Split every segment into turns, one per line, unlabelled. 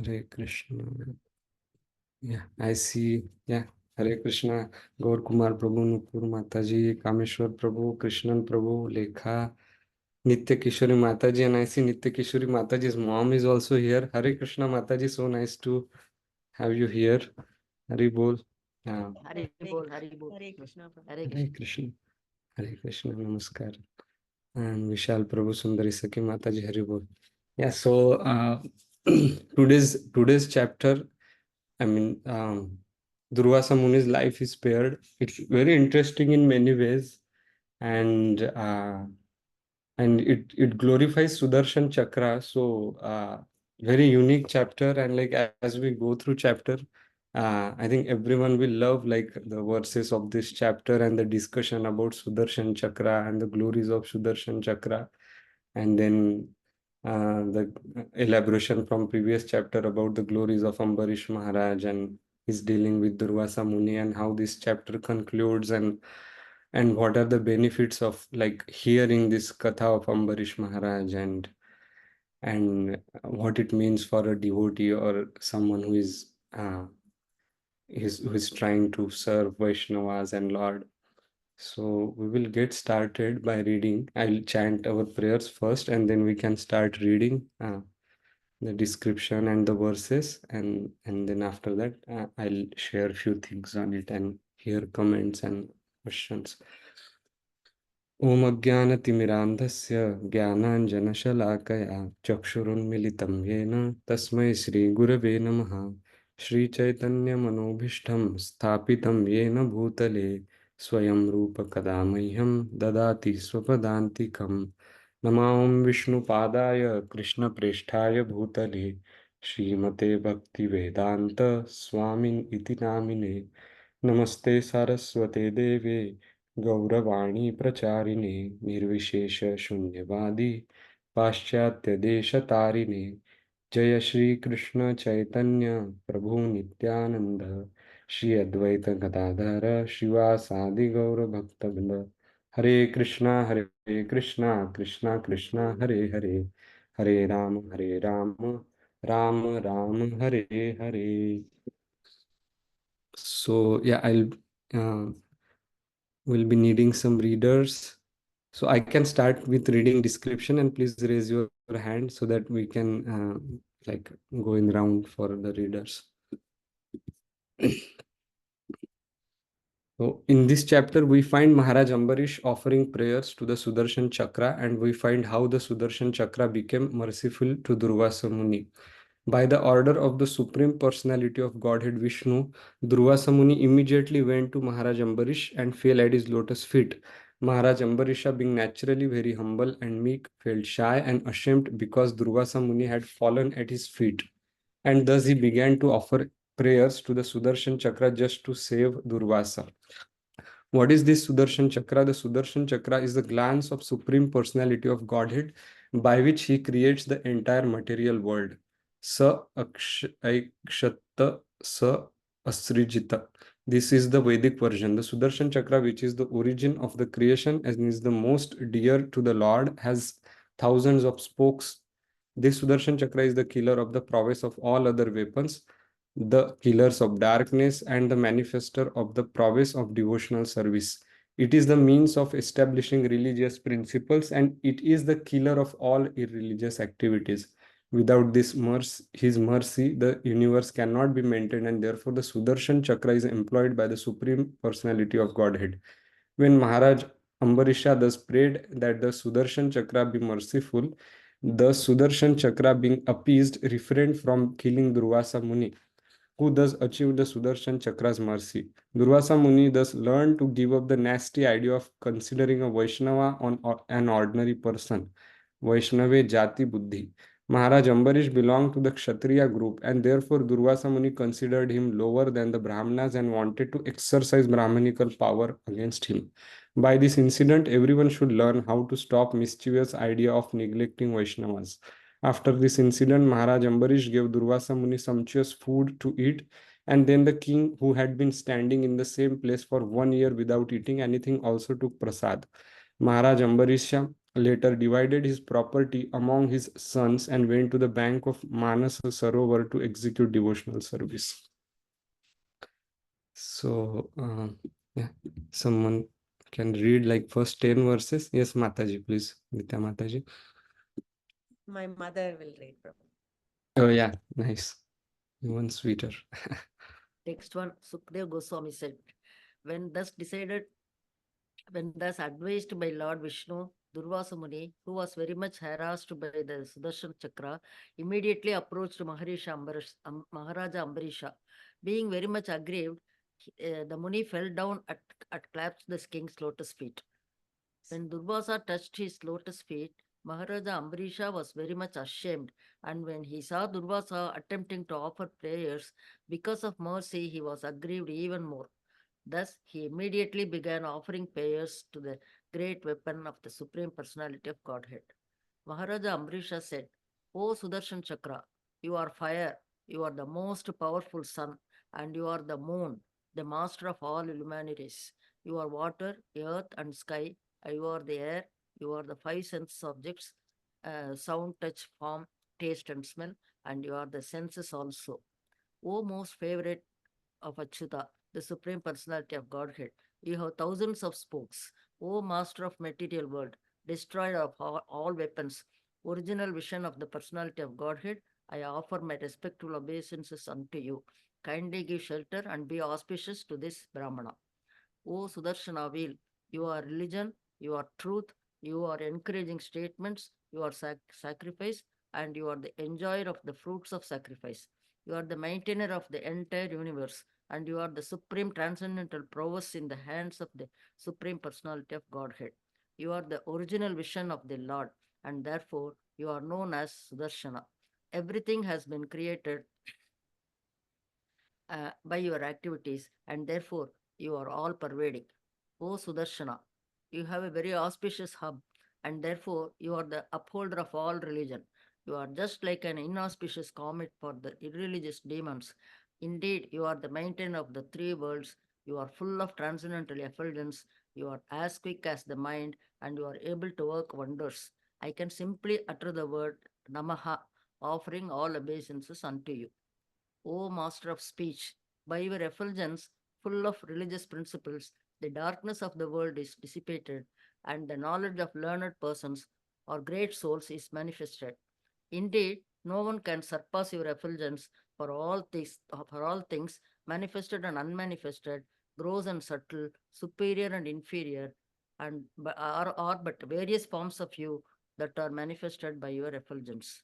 Hare Krishna. Yeah, I see. Yeah, Hare Krishna. Gaur Kumar Prabhu, Nupur Mataji, Kameshwar Prabhu, Krishnan Prabhu, Lekha, Nitya Kishori Mataji, and I see Nitya Kishori Mataji's mom is also here. Hare Krishna Mataji, so nice to have you here. Hare Bol. Yeah.
Hari bol, Hari bol. Hare
Hare
Krishna.
Krishna. Hare Krishna. Namaskar. And Vishal Prabhu Sundari Saki Mataji Hare Bol. Yeah, so today's chapter, I mean, Durvāsā Muni's life is spared. It's very interesting in many ways, and it glorifies Sudarshan Chakra. So very unique chapter, and like as we go through chapter, I think everyone will love like the verses of this chapter and the discussion about Sudarshan Chakra and the glories of Sudarshan Chakra, and then the elaboration from previous chapter about the glories of Ambarish Maharaj and his dealing with Durvāsā Muni, and how this chapter concludes, and what are the benefits of like hearing this katha of Ambarish Maharaj, and what it means for a devotee or someone who is trying to serve Vaishnavas and Lord. So we will get started by reading. I'll chant our prayers first, and then we can start reading the description and the verses, and then after that I'll share a few things on it and hear comments and questions. ॐ अज्ञानतिमिरान्धस्य ज्ञानाञ्जनशलाकया चक्षुरुन्मिलितं येन तस्मै श्रीगुरवे नमः। श्रीचैतन्यमनोभीष्टं स्थापितं येन भूतले स्वयं रूपकदा मह्यं ददाति स्वपदान्तिकं। नमां विष्णुपादाय कृष्णप्रेष्ठाय भूतले श्रीमते भक्तिवेदान्त स्वामिन् इति नामिने। नमस्ते सारस्वते देवे गौरवाणी प्रचारिणे निर्विशेष शून्यवादी पाश्चात्य देश तारिणे। जय श्री कृष्ण चैतन्य प्रभु नित्यानंद श्री अद्वैत गदाधर शिवासादि गौर भक्तवृंद। हरे कृष्णा कृष्णा कृष्णा हरे हरे, हरे Ram Ram Ram Hare Hare. So yeah, uh, we'll be needing some readers. So I can start with reading description, and please raise your hand so that we can like go in round for the readers. So in this chapter, we find Maharaj Ambarish offering prayers to the Sudarshan Chakra, and we find how the Sudarshan Chakra became merciful to Durvāsā Muni. By the order of the Supreme Personality of Godhead Vishnu, Durvāsā Muni immediately went to Maharaj Ambarish and fell at his lotus feet. Maharaj Ambarisha, being naturally very humble and meek, felt shy and ashamed because Durvāsā Muni had fallen at his feet. And thus he began to offer prayers to the Sudarshan Chakra just to save Durvāsā. What is this Sudarshan Chakra? The Sudarshan Chakra is the glance of Supreme Personality of Godhead by which he creates the entire material world. Sa Akshatta Sa Asrijita. This is the Vedic version. The Sudarshan Chakra, which is the origin of the creation and is the most dear to the Lord, has thousands of spokes. This Sudarshan Chakra is the killer of the prowess of all other weapons, the killers of darkness, and the manifester of the prowess of devotional service. It is the means of establishing religious principles, and it is the killer of all irreligious activities. Without this mercy, his mercy, the universe cannot be maintained, and therefore the Sudarshan Chakra is employed by the Supreme Personality of Godhead. When Maharaj Ambarisha thus prayed that the Sudarshan Chakra be merciful, the Sudarshan Chakra being appeased refrained from killing Durvāsā Muni, who thus achieved the Sudarshan Chakra's mercy. Durvāsā Muni thus learned to give up the nasty idea of considering a Vaishnava on an ordinary person. Vaishnave Jati Buddhi. Maharaj Ambarish belonged to the Kshatriya group, and therefore Durvāsā Muni considered him lower than the Brahmanas and wanted to exercise Brahmanical power against him. By this incident, everyone should learn how to stop mischievous idea of neglecting Vaishnavas. After this incident, Maharaj Ambarish gave Durvāsā Muni sumptuous food to eat, and then the king, who had been standing in the same place for 1 year without eating anything, also took prasad. Maharaj Ambarisha later divided his property among his sons and went to the bank of Manas Sarovar to execute devotional service. So, yeah, someone can read like first 10 verses. Yes, Mataji, please. Nitya Mataji.
My mother will read from.
Oh, yeah, nice. Even sweeter.
Text one, Sukdev Goswami said, when thus decided, when thus advised by Lord Vishnu, Durvāsā Muni, who was very much harassed by the Sudarshan Chakra, immediately approached Maharaja Ambarisha. Being very much aggrieved, the Muni fell down at clasped the king's lotus feet. When Durvāsā touched his lotus feet, Maharaja Ambarisha was very much ashamed, and when he saw Durvāsā attempting to offer prayers, because of mercy, he was aggrieved even more. Thus, he immediately began offering prayers to the great weapon of the Supreme Personality of Godhead. Maharaja Ambarisha said, O Sudarshan Chakra, you are fire, you are the most powerful sun, and you are the moon, the master of all humanities. You are water, earth, and sky, you are the air, you are the five sense objects, sound, touch, form, taste, and smell, and you are the senses also. O most favorite of Achyuta, the Supreme Personality of Godhead, you have thousands of spokes. O Master of material world, destroyer of all weapons, original vision of the Personality of Godhead, I offer my respectful obeisances unto you. Kindly give shelter and be auspicious to this Brahmana. O Sudarshana wheel, you are religion, you are truth, you are encouraging statements, you are sacrifice, and you are the enjoyer of the fruits of sacrifice. You are the maintainer of the entire universe, and you are the supreme transcendental prowess in the hands of the supreme personality of Godhead. You are the original vision of the Lord, and therefore you are known as Sudarshana. Everything has been created by your activities, and therefore you are all pervading. O Sudarshana, you have a very auspicious hub, and therefore you are the upholder of all religion. You are just like an inauspicious comet for the irreligious demons. Indeed, you are the maintainer of the three worlds. You are full of transcendental effulgence. You are as quick as the mind, and you are able to work wonders. I can simply utter the word Namaha, offering all obeisances unto you. O master of speech, by your effulgence, full of religious principles, the darkness of the world is dissipated, and the knowledge of learned persons or great souls is manifested. Indeed, no one can surpass your effulgence for all things, manifested and unmanifested, gross and subtle, superior and inferior, and are but various forms of you that are manifested by your effulgence.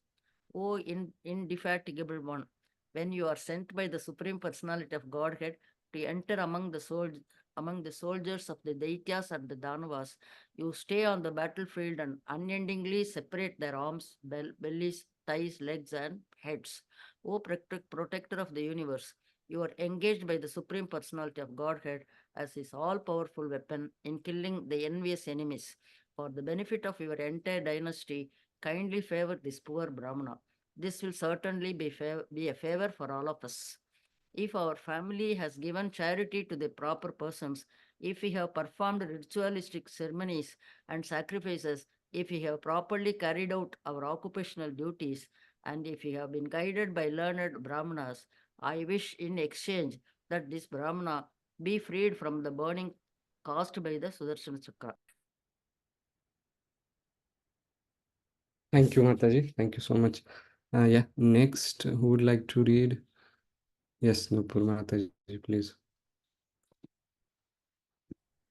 O indefatigable one, when you are sent by the Supreme Personality of Godhead to enter among the soldiers of the Daityas and the Danavas, you stay on the battlefield and unendingly separate their arms, bellies, thighs, legs, and heads. O protector of the universe, you are engaged by the Supreme Personality of Godhead as his all powerful weapon in killing the envious enemies. For the benefit of your entire dynasty, kindly favor this poor Brahmana. This will certainly be a favor for all of us. If our family has given charity to the proper persons, if we have performed ritualistic ceremonies and sacrifices, if we have properly carried out our occupational duties, and if we have been guided by learned Brahmanas, I wish in exchange that this Brahmana be freed from the burning caused by the Sudarshan Chakra.
Thank you, Mataji. Thank you so much. Yeah, next, who would like to read? Yes, Nupur Mataji, please.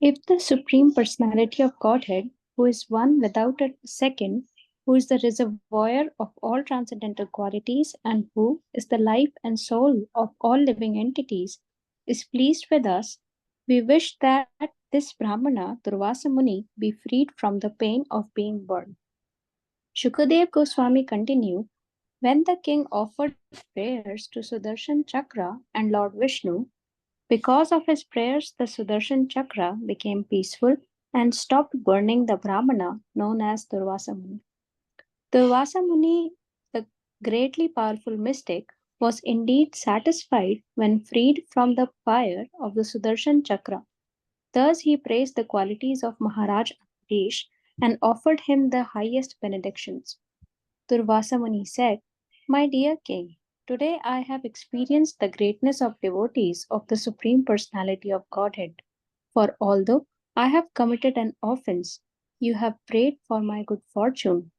If the Supreme Personality of Godhead, who is one without a second, who is the reservoir of all transcendental qualities, and who is the life and soul of all living entities, is pleased with us, we wish that this Brahmana, Durvāsā Muni, be freed from the pain of being burned. Shukadev Goswami continued, when the king offered prayers to Sudarshan Chakra and Lord Vishnu, because of his prayers, the Sudarshan Chakra became peaceful and stopped burning the Brahmana known as Durvāsā Muni. Durvāsā Muni, the greatly powerful mystic, was indeed satisfied when freed from the fire of the Sudarshan Chakra. Thus he praised the qualities of Maharaj Amrish and offered him the highest benedictions. Durvāsā Muni said, "My dear king, today I have experienced the greatness of devotees of the Supreme Personality of Godhead. For although I have committed an offense, you have prayed for my good fortune.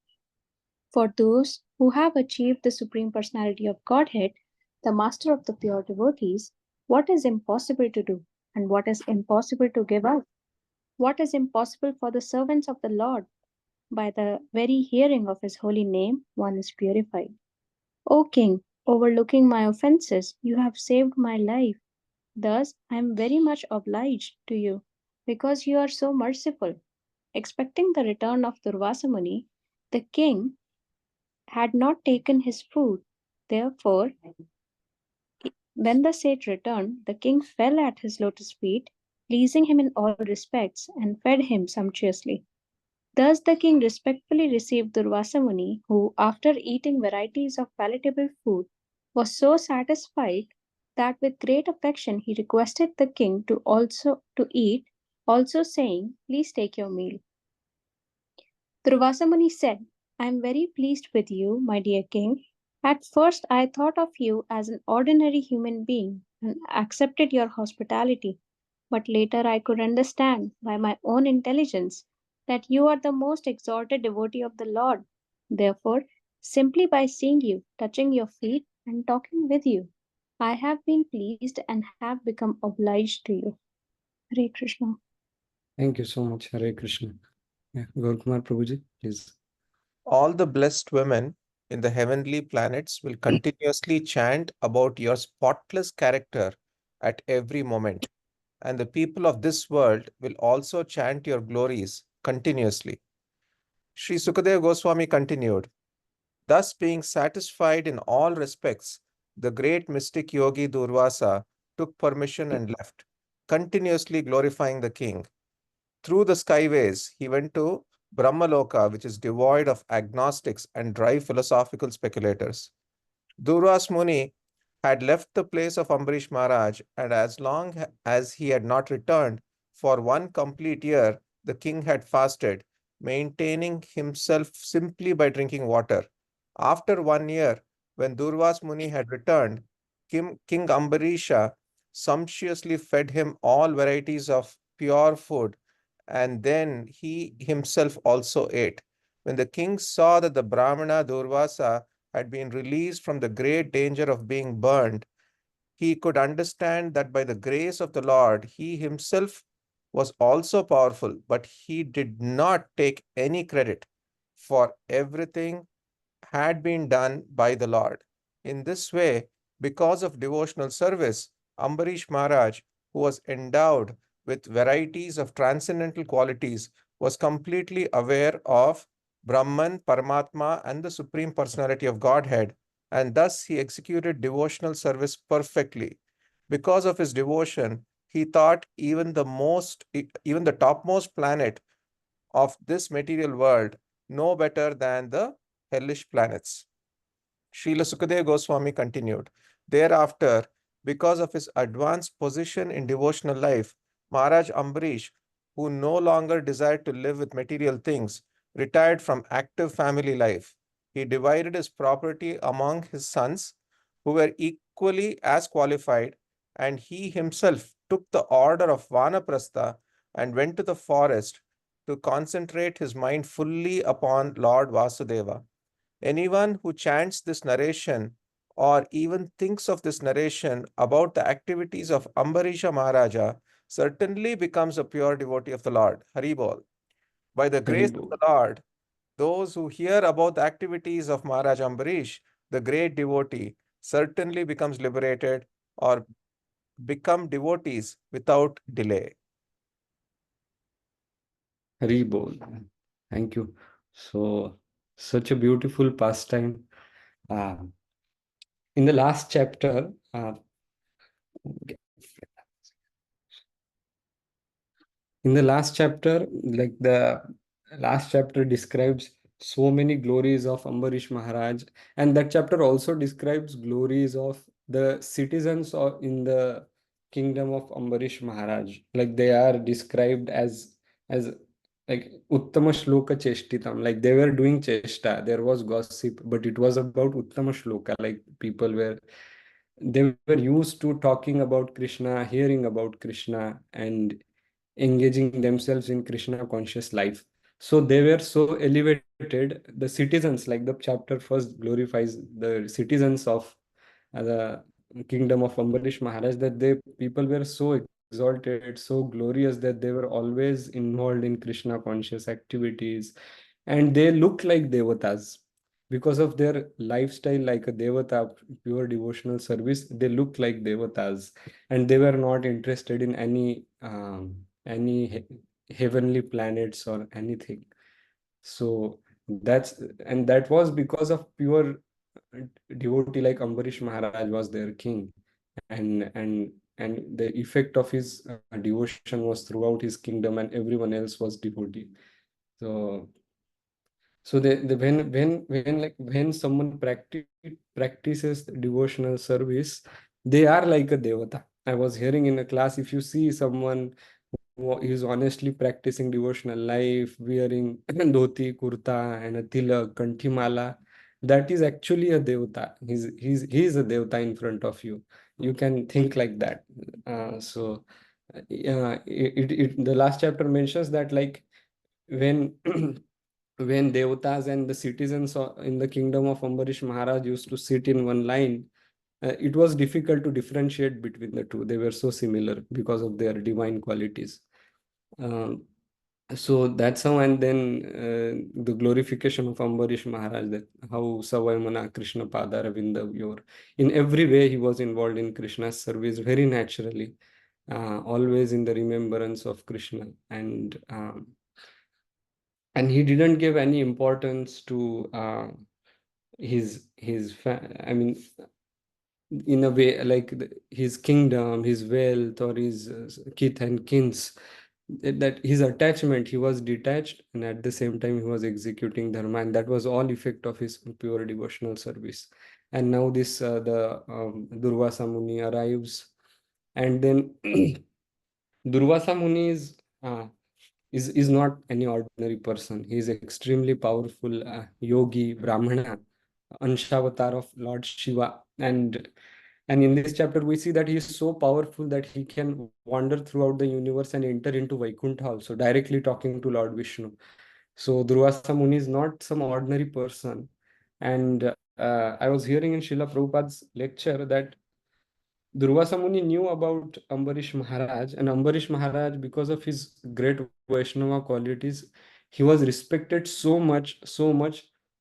For those who have achieved the Supreme Personality of Godhead, the Master of the pure devotees, what is impossible to do and what is impossible to give up? What is impossible for the servants of the Lord? By the very hearing of his holy name, one is purified. O king, overlooking my offenses, you have saved my life. Thus, I am very much obliged to you because you are so merciful." Expecting the return of Durvāsā Muni, the king had not taken his food. Therefore, when the sage returned, the king fell at his lotus feet, pleasing him in all respects, and fed him sumptuously. Thus the king respectfully received Durvāsā Muni, who, after eating varieties of palatable food, was so satisfied that with great affection he requested the king to eat, also saying, "Please take your meal." Durvāsā Muni said, "I am very pleased with you, my dear king. At first I thought of you as an ordinary human being and accepted your hospitality, but later I could understand by my own intelligence that you are the most exalted devotee of the Lord. Therefore, simply by seeing you, touching your feet, and talking with you, I have been pleased and have become obliged to you." Hare Krishna.
Thank you so much. Hare Krishna. Yeah, Gaurakumar Prabhuji, please.
All the blessed women in the heavenly planets will continuously chant about your spotless character at every moment, and the people of this world will also chant your glories continuously. Sri Sukadeva Goswami continued, thus being satisfied in all respects, the great mystic yogi Durvāsā took permission and left, continuously glorifying the king. Through the skyways, he went to Brahmaloka, which is devoid of agnostics and dry philosophical speculators. Durvas Muni had left the place of Ambarish Maharaj, and as long as he had not returned, for 1 complete year, the king had fasted, maintaining himself simply by drinking water. After 1 year, when Durvas Muni had returned, King Ambarisha sumptuously fed him all varieties of pure food, and then he himself also ate. When the king saw that the Brahmana Durvasa had been released from the great danger of being burned, he could understand that by the grace of the Lord, he himself was also powerful, but he did not take any credit, for everything had been done by the Lord. In this way, because of devotional service, Ambarish Maharaj, who was endowed with varieties of transcendental qualities, was completely aware of Brahman, Paramatma, and the Supreme Personality of Godhead, and thus he executed devotional service perfectly. Because of his devotion, he thought even the topmost planet of this material world no better than the hellish planets. Srila Sukadeva Goswami continued. Thereafter, because of his advanced position in devotional life, Maharaj Ambarish, who no longer desired to live with material things, retired from active family life. He divided his property among his sons, who were equally as qualified, and he himself took the order of Vanaprastha and went to the forest to concentrate his mind fully upon Lord Vasudeva. Anyone who chants this narration or even thinks of this narration about the activities of Ambarisha Maharaja certainly becomes a pure devotee of the Lord. Haribol. By the grace of the Lord, those who hear about the activities of Maharaj Ambarish, the great devotee, certainly becomes liberated or become devotees without delay.
Hari Bol. Thank you. So, such a beautiful pastime. In the last chapter, like the last chapter describes so many glories of Ambarish Maharaj, and that chapter also describes glories of the citizens in the kingdom of Ambarish Maharaj. Like they are described as like Uttama Shloka Cheshtitam, like they were doing chesta, there was gossip, but it was about Uttama Shloka, like people were, they were used to talking about Krishna, hearing about Krishna, and engaging themselves in Krishna conscious life. So they were so elevated, the citizens, like the chapter first glorifies the citizens of the kingdom of Ambarish Maharaj, that they people were so exalted, so glorious, that they were always involved in Krishna conscious activities, and they looked like devatas because of their lifestyle, like a devata, pure devotional service. They looked like devatas, and they were not interested in any heavenly planets or anything. So that was because of pure devotee like Ambarish Maharaj was their king, and the effect of his devotion was throughout his kingdom, and everyone else was devotee. So when someone practices devotional service, they are like a devata. I was hearing in a class, if you see someone who is honestly practicing devotional life, wearing dhoti, kurta, and a tilak, kanthimala, that is actually a devata. He's a devata in front of you. You can think like that. The last chapter mentions that, like, when when devatas and the citizens in the kingdom of Ambarish Maharaj used to sit in one line, it was difficult to differentiate between the two. They were so similar because of their divine qualities. Um, so that's how, and then the glorification of Ambarish Maharaj, that how Savaimana Krishna Pada Ravinda Yor. In every way, he was involved in Krishna's service very naturally, always in the remembrance of Krishna. And he didn't give any importance to I mean, in a way, like his kingdom, his wealth, or his kith and kins, that his attachment, he was detached, and at the same time he was executing dharma, and that was all effect of his pure devotional service. And now this the Durvāsā Muni arrives, and then Durvāsā Muni is not any ordinary person. He is extremely powerful yogi, Brahmana, Anshavatar of Lord Shiva. And in this chapter, we see that he is so powerful that he can wander throughout the universe and enter into Vaikuntha also, directly talking to Lord Vishnu. So Durvasa Muni is not some ordinary person. And I was hearing in Srila Prabhupada's lecture that Durvasa Muni knew about Ambarish Maharaj, and Ambarish Maharaj, because of his great Vaishnava qualities, he was respected so much,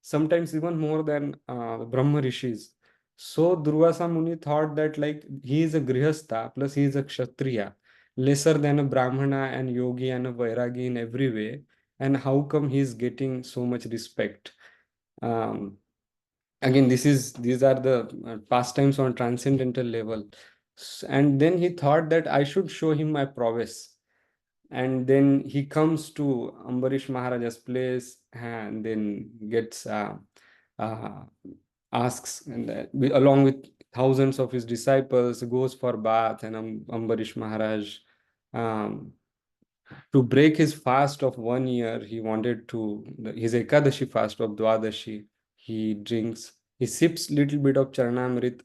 sometimes even more than Brahma Rishis. So Durvasa Muni thought that, like, he is a Grihastha plus he is a Kshatriya, lesser than a Brahmana and Yogi and a Vairagi in every way. And how come he is getting so much respect? Um, Again, these are the pastimes on transcendental level. And then he thought that I should show him my prowess. And then he comes to Ambarish Maharaja's place, and then gets uh, asks, and along with thousands of his disciples, goes for bath. And Ambarish Maharaj, um, to break his fast of 1 year, he wanted to, his Ekadashi fast of Dwadashi, he drinks, he sips little bit of Charanamrit,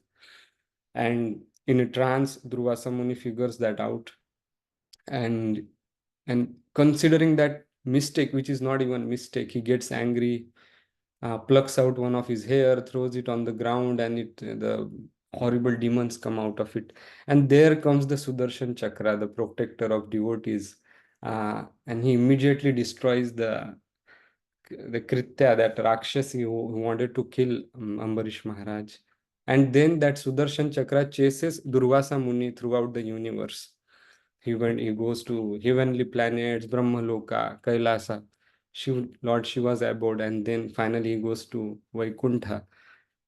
and in a trance, Durvasa Muni figures that out. And considering that mistake, which is not even mistake, he gets angry, plucks out one of his hair, throws it on the ground, and the horrible demons come out of it. And there comes the Sudarshan Chakra, the protector of devotees, and he immediately destroys the Kritya, that Rakshasi who wanted to kill Ambarish Maharaj. And then that Sudarshan Chakra chases Durvasa Muni throughout the universe. He goes to heavenly planets, Brahmaloka, Kailasa, Lord Shiva's abode, and then finally he goes to Vaikuntha.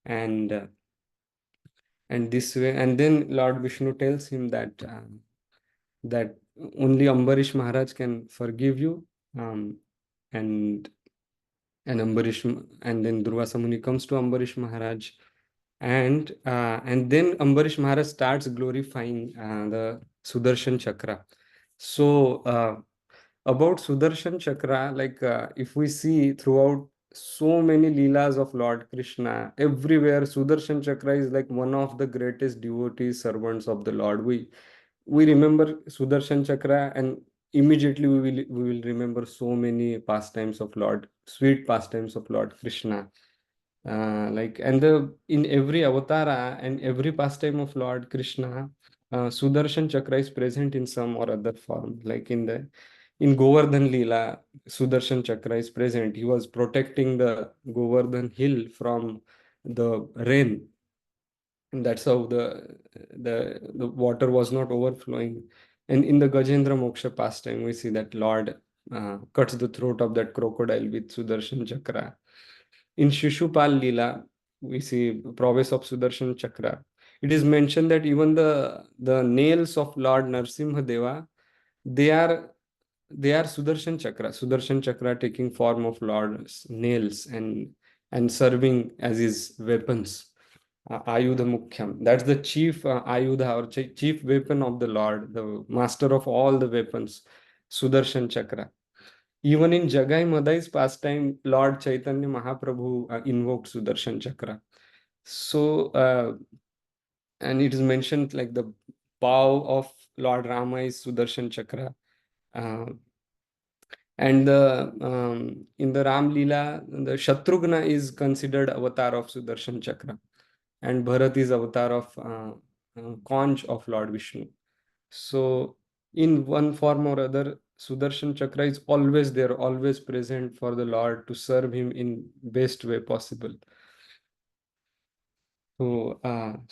And this way, and then Lord Vishnu tells him that only Ambarish Maharaj can forgive you. Um, and and then Durvasa Muni comes to Ambarish Maharaj, and then Ambarish Maharaj starts glorifying the Sudarshan Chakra. So about Sudarshan Chakra, like if we see throughout so many leelas of Lord Krishna, everywhere Sudarshan Chakra is like one of the greatest devotees, servants of the Lord. We remember Sudarshan Chakra, and immediately we will remember so many pastimes of Lord, sweet pastimes of Lord Krishna. Like, and the in every avatara and every pastime of Lord Krishna, Sudarshan Chakra is present in some or other form. Like in Govardhan Leela, Sudarshan Chakra is present. He was protecting the Govardhan hill from the rain, and that's how the water was not overflowing. And in the Gajendra Moksha pastime, we see that Lord cuts the throat of that crocodile with Sudarshan Chakra. In Shishupal Leela, we see prowess of Sudarshan Chakra. It is mentioned that even the nails of Lord Narsimha Deva, they are they are Sudarshan Chakra. Sudarshan Chakra taking form of Lord's nails and serving as his weapons. Ayudha Mukhyam. That's the chief Ayudha or chief weapon of the Lord, the master of all the weapons, Sudarshan Chakra. Even in Jagai Madai's pastime, Lord Chaitanya Mahaprabhu invoked Sudarshan Chakra. So, and it is mentioned like the bow of Lord Rama is Sudarshan Chakra. Uh, and in the Ram Leela, the Shatrughna is considered avatar of Sudarshan Chakra, and Bharat is avatar of conch of Lord Vishnu. So, in one form or other, Sudarshan Chakra is always there, always present for the Lord to serve him in best way possible. So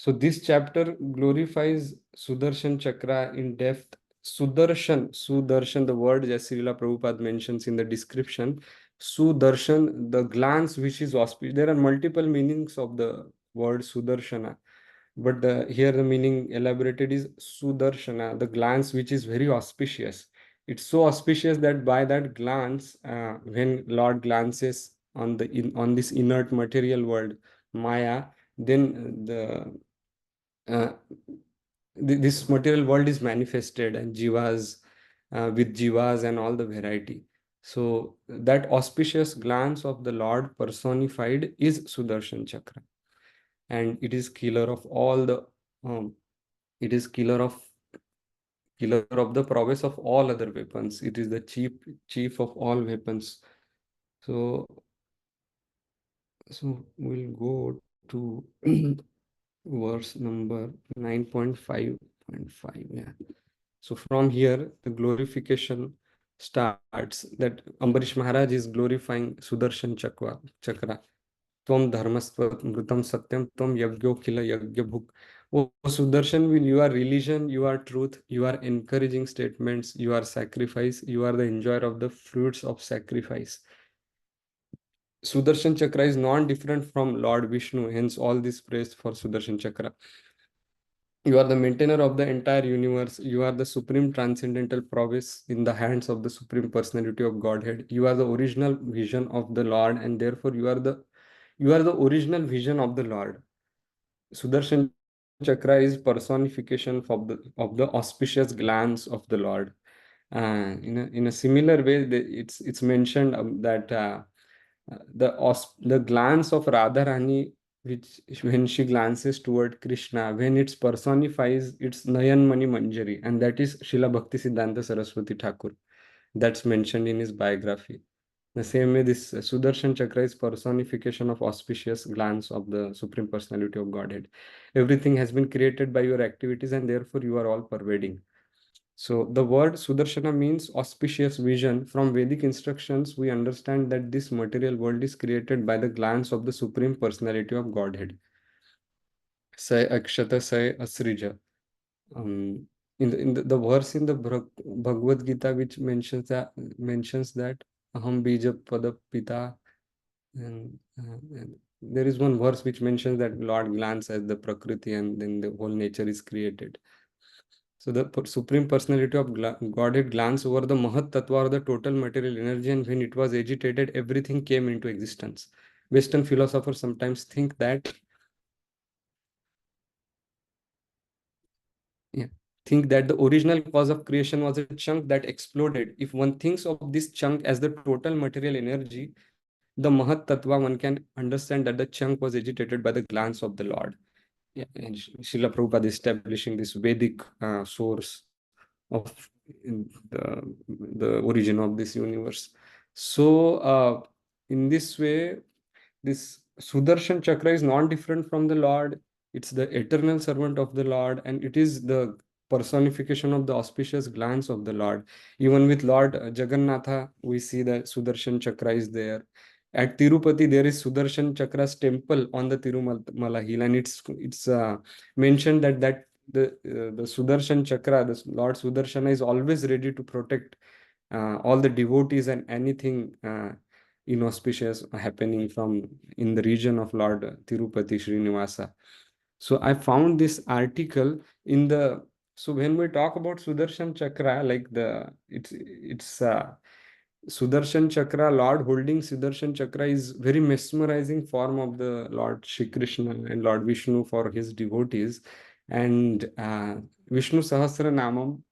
this chapter glorifies Sudarshan Chakra in depth. Sudarshan, the word as Srila Prabhupada mentions in the description. Sudarshan, the glance which is auspicious. There are multiple meanings of the word Sudarshana, but here the meaning elaborated is Sudarshana, the glance which is very auspicious. It's so auspicious that by that glance, when Lord glances on on this inert material world, Maya, then uh, this material world is manifested, and jivas with jivas and all the variety. So that auspicious glance of the Lord personified is Sudarshan Chakra, and it is killer of all the um, it is killer of the prowess of all other weapons. It is the chief of all weapons. So we'll go to verse number 9.5.5. Yeah. So from here, the glorification starts, that Ambarish Maharaj is glorifying Sudarshan Chakra. Tvam dharmasmritam satyam tvam yagyokila yagyabhuk. Oh Sudarshan, will you are religion, you are truth, you are encouraging statements, you are sacrifice, you are the enjoyer of the fruits of sacrifice. Sudarshan Chakra is non-different from Lord Vishnu, hence all this praise for Sudarshan Chakra. You are the maintainer of the entire universe. You are the supreme transcendental prowess in the hands of the supreme personality of Godhead. You are the original vision of the Lord, and therefore you are the original vision of the Lord. Sudarshan Chakra is personification of the auspicious glance of the Lord. In a similar way, it's mentioned that the glance of Radharani, which when she glances toward Krishna, when it personifies, it's Nayan Mani Manjari, and that is Srila Bhakti Siddhanta Saraswati Thakur. That's mentioned in his biography. The same way, this Sudarshan Chakra is personification of auspicious glance of the Supreme Personality of Godhead. Everything has been created by your activities, and therefore you are all pervading. So the word Sudarshana means auspicious vision. From Vedic instructions, we understand that this material world is created by the glance of the Supreme Personality of Godhead. Sai Akshata Sai Asrija. In the verse in the Bhagavad Gita which mentions that Aham Bija Pada Pita, and there is one verse which mentions that Lord glance as the Prakriti, and then the whole nature is created. So the Supreme Personality of Godhead glanced over the Mahat Tattva, or the total material energy, and when it was agitated, everything came into existence. Western philosophers sometimes think that, yeah, think that the original cause of creation was a chunk that exploded. If one thinks of this chunk as the total material energy, the Mahat Tattva, one can understand that the chunk was agitated by the glance of the Lord. Yeah, and Srila Prabhupada is establishing this Vedic source of the origin of this universe. So, in this way, this Sudarshan Chakra is not different from the Lord. It's the eternal servant of the Lord, and it is the personification of the auspicious glance of the Lord. Even with Lord Jagannatha, we see that Sudarshan Chakra is there. At Tirupati, there is Sudarshan Chakra's temple on the Tirumala hill, and it's mentioned that the Sudarshan Chakra, the Lord Sudarshana, is always ready to protect all the devotees and anything inauspicious happening from in the region of Lord Tirupati Srinivasa. So I found this article in the so when we talk about Sudarshan Chakra, like it's Sudarshan Chakra, Lord holding Sudarshan Chakra is very mesmerizing form of the Lord Shri Krishna and Lord Vishnu for his devotees. And Vishnu Sahasranamam,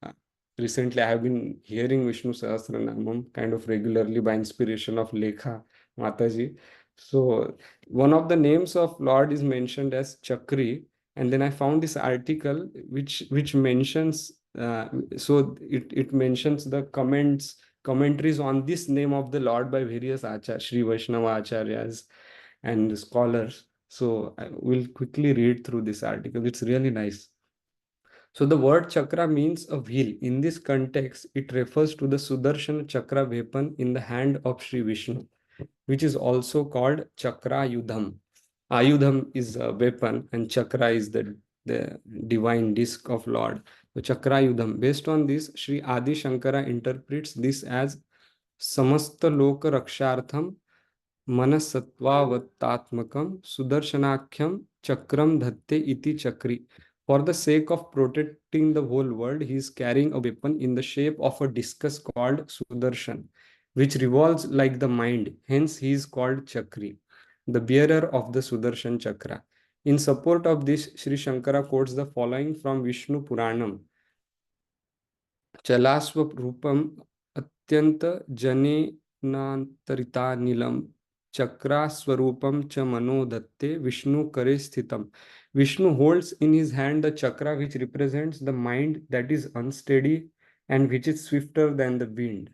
recently I have been hearing Vishnu Sahasranamam kind of regularly by inspiration of Lekha Mataji. So one of the names of Lord is mentioned as Chakri, and then I found this article which mentions it mentions the commentaries on this name of the Lord by various Sri Vaishnava Acharyas and scholars. So I will quickly read through this article. It's really nice. So the word chakra means a wheel. In this context, it refers to the Sudarshan chakra weapon in the hand of Sri Vishnu, which is also called chakra yudham. Ayudham is a weapon and chakra is the divine disc of Lord. So chakra yudham. Based on this, Sri Adi Shankara interprets this as samasta loka rakshartham मनसत्वावत्तात्मकं सुदर्शनाख्यम chakram dhatte iti chakri. For the sake of protecting the whole world, he is carrying a weapon in the shape of a discus called Sudarshan, which revolves like the mind. Hence, he is called Chakri, the bearer of the Sudarshan Chakra. In support of this, Sri Shankara quotes the following from Vishnu Puranam. चलास्वरूपम अत्यंत जनेनांतरिता नीलम चक्रा स्वरूपम च मनो दत्ते विष्णु करे स्थितम. Vishnu holds in his hand the chakra which represents the mind that is unsteady and which is swifter than the wind.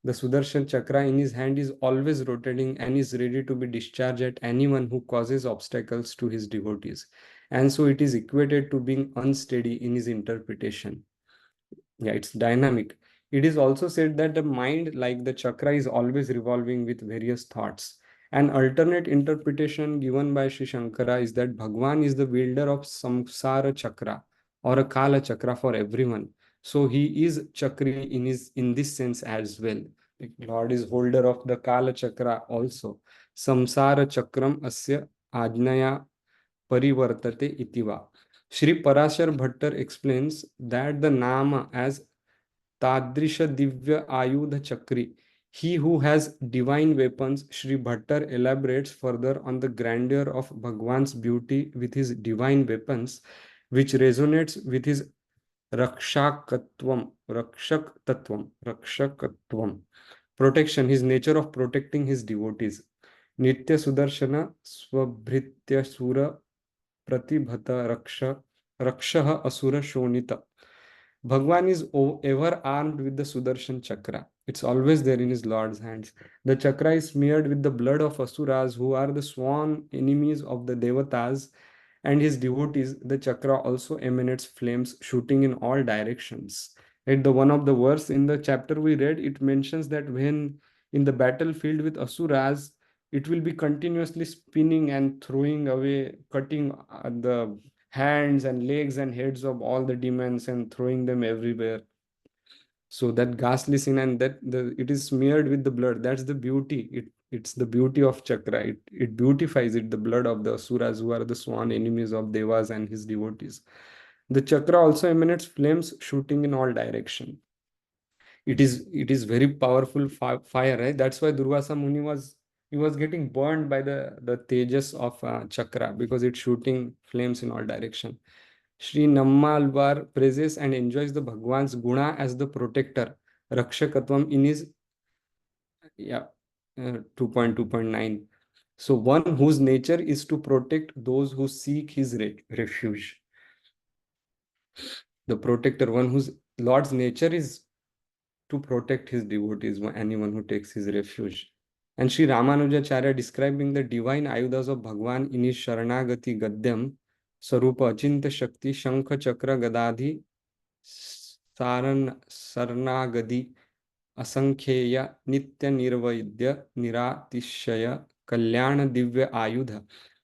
The Sudarshan chakra in his hand is always rotating and is ready to be discharged at anyone who causes obstacles to his devotees. And so it is equated to being unsteady in his interpretation. Yeah, it's dynamic. It is also said that the mind, like the chakra, is always revolving with various thoughts. An alternate interpretation given by Sri Shankara is that Bhagwan is the wielder of samsara chakra or a kala chakra for everyone. So he is chakri in this sense as well. Like Lord is holder of the kala chakra also. Samsara chakram asya ajnaya parivartate itiva. Sri Parashar Bhattar explains that the Nama as Tadrisha Divya Ayudha Chakri, he who has divine weapons. Sri Bhattar elaborates further on the grandeur of Bhagwan's beauty with his divine weapons, which resonates with his Rakshakatvam, protection, his nature of protecting his devotees. Nitya Sudarshana Swabhritya Sura Pratibhata Rakshaha Asura Shonita. Bhagwan is ever armed with the Sudarshan Chakra. It's always there in his Lord's hands. The chakra is smeared with the blood of Asuras, who are the sworn enemies of the Devatas and his devotees. The chakra also emanates flames shooting in all directions. At the one of the verse in the chapter we read, it mentions that when in the battlefield with Asuras, it will be continuously spinning and throwing away, cutting the hands and legs and heads of all the demons and throwing them everywhere. So that ghastly scene, and it is smeared with the blood. That's the beauty. It's the beauty of chakra. It beautifies it, the blood of the asuras who are the sworn enemies of devas and his devotees. The chakra also emanates flames shooting in all direction. It is very powerful fire, right? That's why Durvāsā Muni was getting burned by the tejas of chakra, because it's shooting flames in all direction. Shri Nammalvar praises and enjoys the Bhagwan's guna as the protector, Rakshakatvam in his 2.2.9. So one whose nature is to protect those who seek his refuge. The protector, one whose Lord's nature is to protect his devotees, anyone who takes his refuge. And Sri Ramanujacharya describing the divine ayudas of Bhagwan in his Sharanagati Gadyam, Sarupa Achintya Shakti Shankha Chakra Gadadhi Sarnagadi Asankhyeya Nitya Nirvaidya Niratishaya Kalyana Divya Ayudha.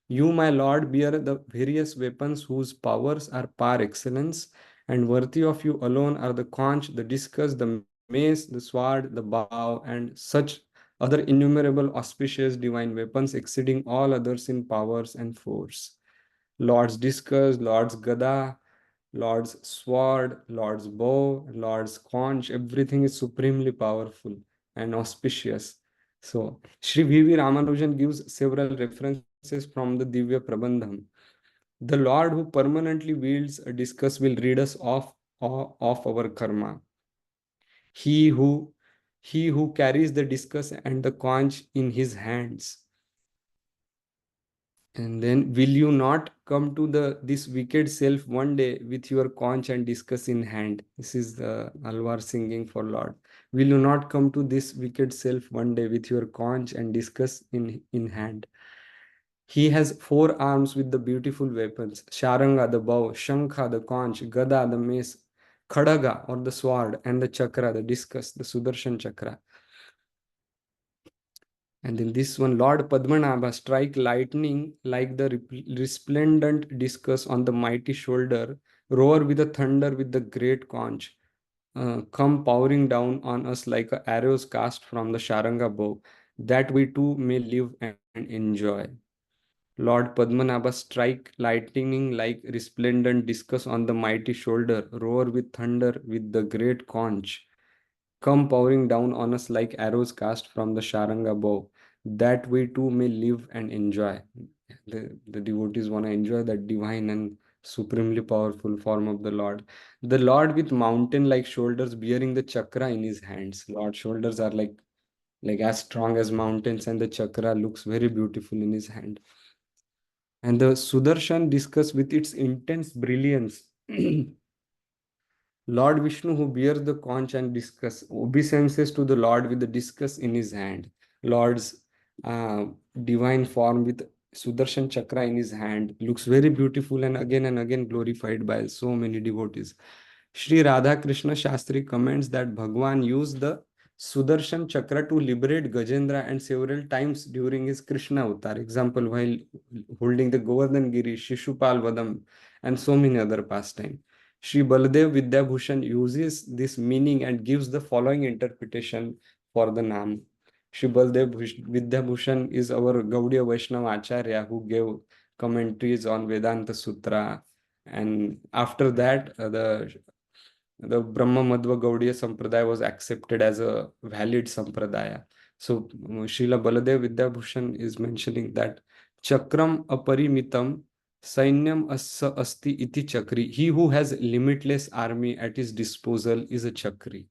You, my Lord, bear the various weapons whose powers are par excellence, and worthy of you alone are the conch, the discus, the mace, the sword, the bow, and such other innumerable auspicious divine weapons exceeding all others in powers and force. Lord's discus, Lord's gada, Lord's sword, Lord's bow, Lord's conch, everything is supremely powerful and auspicious. So, Sri V.V. Ramanujan gives several references from the Divya Prabandham. The Lord who permanently wields a discus will rid us of our karma. He who carries the discus and the conch in his hands. And then, will you not come to this wicked self one day with your conch and discus in hand? This is the Alvar singing for Lord. Will you not come to this wicked self one day with your conch and discus in hand? He has 4 arms with the beautiful weapons: Sharanga, the bow; Shankha, the conch; Gada, the mace; Khadaga, or the sword; and the chakra, the discus, the Sudarshan chakra. And in this one, Lord Padmanabha strike lightning like the resplendent discus on the mighty shoulder, roar with the thunder with the great conch, come powering down on us like arrows cast from the Sharanga bow, that we too may live and enjoy. Lord Padmanabha strike lightning like resplendent discus on the mighty shoulder, roar with thunder with the great conch, come pouring down on us like arrows cast from the Sharanga bow, that we too may live and enjoy. The devotees want to enjoy that divine and supremely powerful form of the Lord. The Lord with mountain-like shoulders bearing the chakra in his hands. Lord's shoulders are like as strong as mountains, and the chakra looks very beautiful in his hand. And the Sudarshan discus with its intense brilliance. Lord Vishnu, who bears the conch and discus, obeisances to the Lord with the discus in his hand. Lord's divine form with Sudarshan chakra in his hand looks very beautiful and again glorified by so many devotees. Sri Radha Krishna Shastri comments that Bhagwan used the Sudarshan chakra to liberate Gajendra and several times during his Krishna avatar. Example, while holding the Govardhan Giri, Shishupal Vadam, and so many other pastimes. Sri Baladev Vidyabhushan uses this meaning and gives the following interpretation for the Nam. Sri Baladev Vidyabhushan is our Gaudiya Vaishnava Acharya who gave commentaries on Vedanta Sutra. And after that, the Brahma Madhva Gaudiya Sampradaya was accepted as a valid Sampradaya. So Srila Baladev Vidyabhushan is mentioning that Chakram Aparimitam Sainyam Asti Iti Chakri. He who has limitless army at his disposal is a Chakri.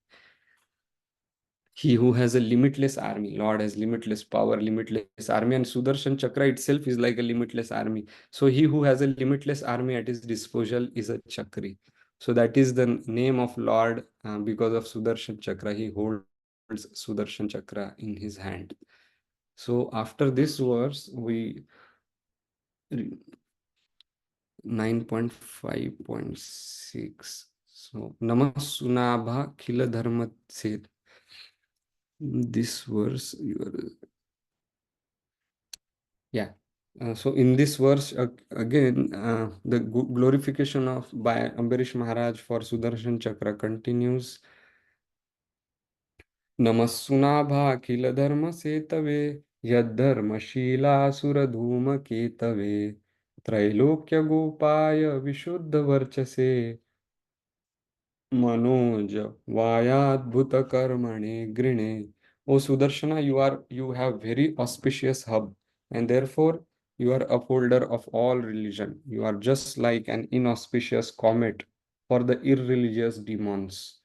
He who has a limitless army, Lord has limitless power, limitless army, and Sudarshan Chakra itself is like a limitless army. So he who has a limitless army at his disposal is a Chakri. So that is the name of Lord because of Sudarshan Chakra. He holds Sudarshan Chakra in his hand. So after this verse, we 9.5.6. So Namasunabha Khila Dharma Set. This verse, yeah. So in this verse, again, the glorification of by Ambarish Maharaj for Sudarshan Chakra continues. Namasunabha Khila Dharma Setave Yadharmashila Suradhuma Ketave Trailokya Gopaya Vishuddha Varchase Manoj Vayadbhuta Karmane Grine. O Sudarshana, you have very auspicious hub, and therefore You are upholder of all religion. You are just like an inauspicious comet for the irreligious demons.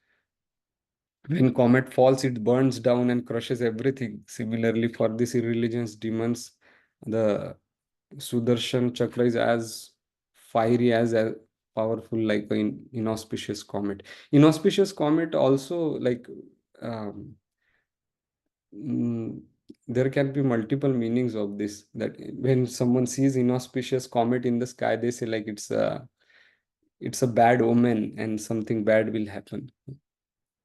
When comet falls, it burns down and crushes everything. Similarly, for these irreligious demons, the Sudarshan chakra is as fiery as powerful like an inauspicious comet. Inauspicious comet also like um, mm, there can be multiple meanings of this. That when someone sees inauspicious comet in the sky, they say like it's a bad omen and something bad will happen.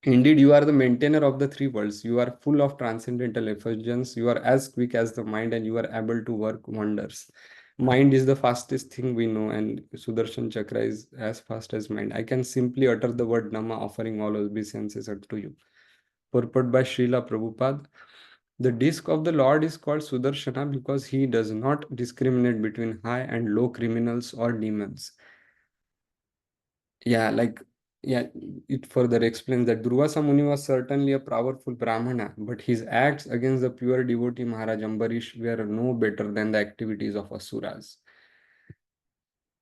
Indeed, you are the maintainer of the three worlds. You are full of transcendental effulgence. You are as quick as the mind and you are able to work wonders. Mind is the fastest thing we know, and Sudarshan Chakra is as fast as mind. I can simply utter the word Nama, offering all obeisances unto you. Purport by Srila Prabhupada. The disc of the Lord is called Sudarshana because he does not discriminate between high and low criminals or demons. Yeah, like, yeah, it further explains that Durvāsā Muni was certainly a powerful Brahmana, but his acts against the pure devotee Maharaj Ambarish were no better than the activities of Asuras.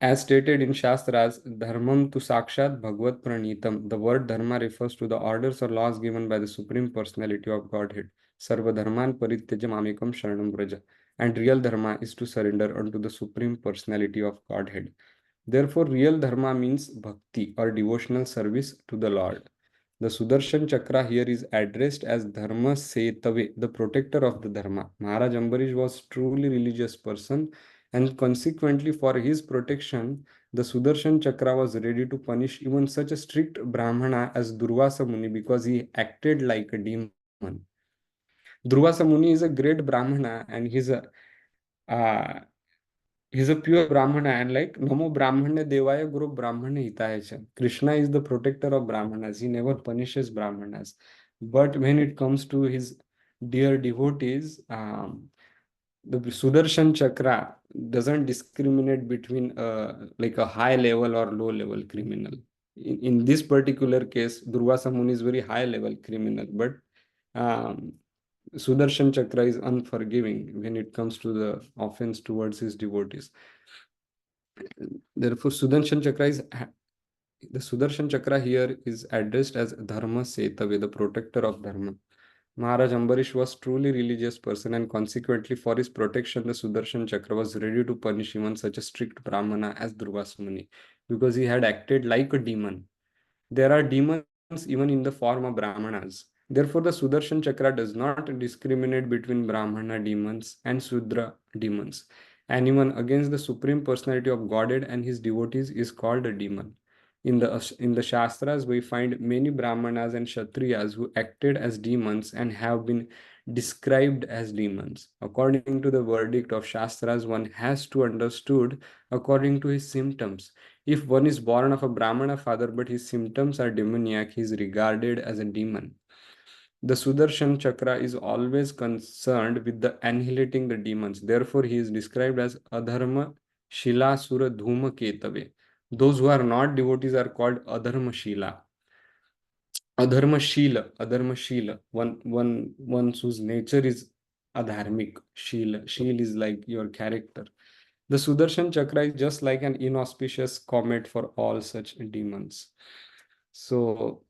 As stated in Shastras, Dharmam tu Sakshat Bhagavad Pranitam. The word Dharma refers to the orders or laws given by the Supreme Personality of Godhead. Sarva Dharman Parityajam Amikam Sharanam Braja. And real Dharma is to surrender unto the Supreme Personality of Godhead. Therefore, real dharma means bhakti or devotional service to the Lord. The Sudarshan Chakra here is addressed as Dharma Setave, the protector of the Dharma. Maharaj Ambarish was truly religious person, and consequently for his protection, the Sudarshan Chakra was ready to punish even such a strict Brahmana as Durvāsā Muni because he acted like a demon. Durvāsā Muni is a great Brahmana and uh, he's a pure Brahmana and like Namo Brahmanya Devaya Guru Brahmanya Hitaya Cha. Krishna is the protector of Brahmanas. He never punishes Brahmanas. But when it comes to his dear devotees, the Sudarshan Chakra doesn't discriminate between like a high level or low level criminal. In this particular case, Durvāsā Muni is very high level criminal, but um, Sudarshan Chakra is unforgiving when it comes to the offense towards his devotees. Therefore, the Sudarshan Chakra here is addressed as Dharma Setave, the protector of Dharma. Maharaj Ambarish was truly religious person, and consequently for his protection, the Sudarshan Chakra was ready to punish even such a strict Brahmana as Durvāsā Muni, because he had acted like a demon. There are demons even in the form of Brahmanas. Therefore, the Sudarshan Chakra does not discriminate between Brahmana demons and Sudra demons. Anyone against the Supreme Personality of Godhead and his devotees is called a demon. In the Shastras, we find many Brahmanas and Kshatriyas who acted as demons and have been described as demons. According to the verdict of Shastras, one has to understood according to his symptoms. If one is born of a Brahmana father but his symptoms are demoniac, he is regarded as a demon. The Sudarshan Chakra is always concerned with the annihilating the demons. Therefore, he is described as Adharma Shila Sura Dhuma Ketave. Those who are not devotees are called Adharma Shila. Adharma Shila. One whose nature is adharmic. Shil is like your character. The Sudarshan Chakra is just like an inauspicious comet for all such demons. So,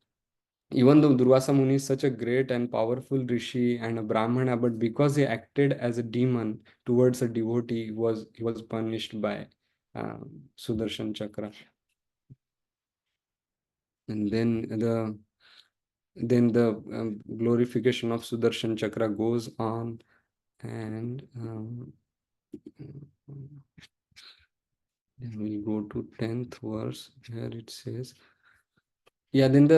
even though Durvāsā Muni is such a great and powerful rishi and a Brahmana, but because he acted as a demon towards a devotee, he was punished by Sudarshan Chakra. And then the glorification of Sudarshan Chakra goes on, and then we go to 10th verse where it says, yeah, then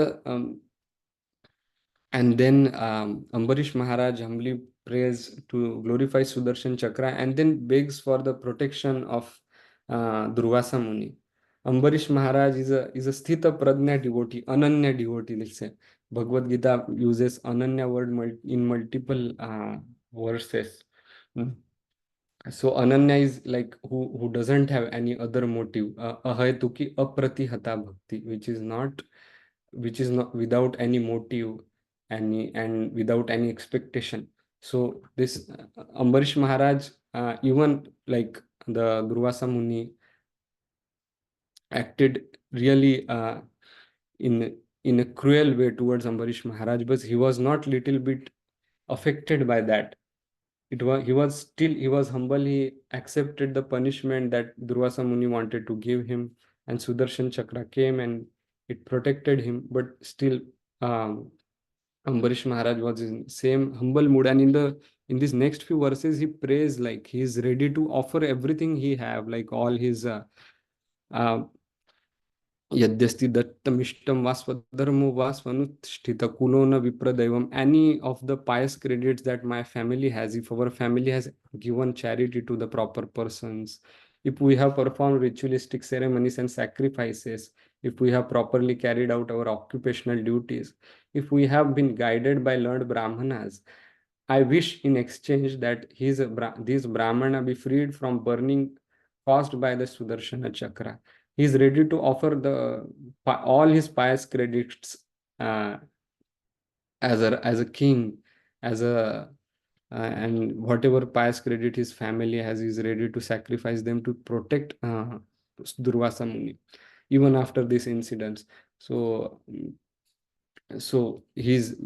Ambarish Maharaj humbly prays to glorify Sudarshan Chakra and then begs for the protection of Durvāsā Muni. Ambarish Maharaj is a Sthita Prajna devotee, Ananya devotee, let's say. Bhagavad Gita uses Ananya word in multiple verses. Hmm. So Ananya is like who doesn't have any other motive. Ahetuki apratihata bhakti, which is not without any motive and without any expectation. So this Ambarish Maharaj even like the Durvāsā Muni acted really in a cruel way towards Ambarish Maharaj, but he was not little bit affected by that. He was humble. He accepted the punishment that Durvāsā Muni wanted to give him, and Sudarshan Chakra came and it protected him. But still, Ambarish Maharaj was in same humble mood, and in these next few verses, he prays like he is ready to offer everything he have, like all his uh, यद्यस्ति दत्तमिष्टम वा स्वधर्मो वा स्वनुष्ठित कुलो न विप्रदैवम. Any of the pious credits that my family has, if our family has given charity to the proper persons, if we have performed ritualistic ceremonies and sacrifices, if we have properly carried out our occupational duties, if we have been guided by learned brahmanas, I wish in exchange that these brahmana be freed from burning caused by the Sudarshana Chakra. He is ready to offer all his pious credits uh, as a king, as a and whatever pious credit his family has, he is ready to sacrifice them to protect Durvāsā Muni, even after these incidents. So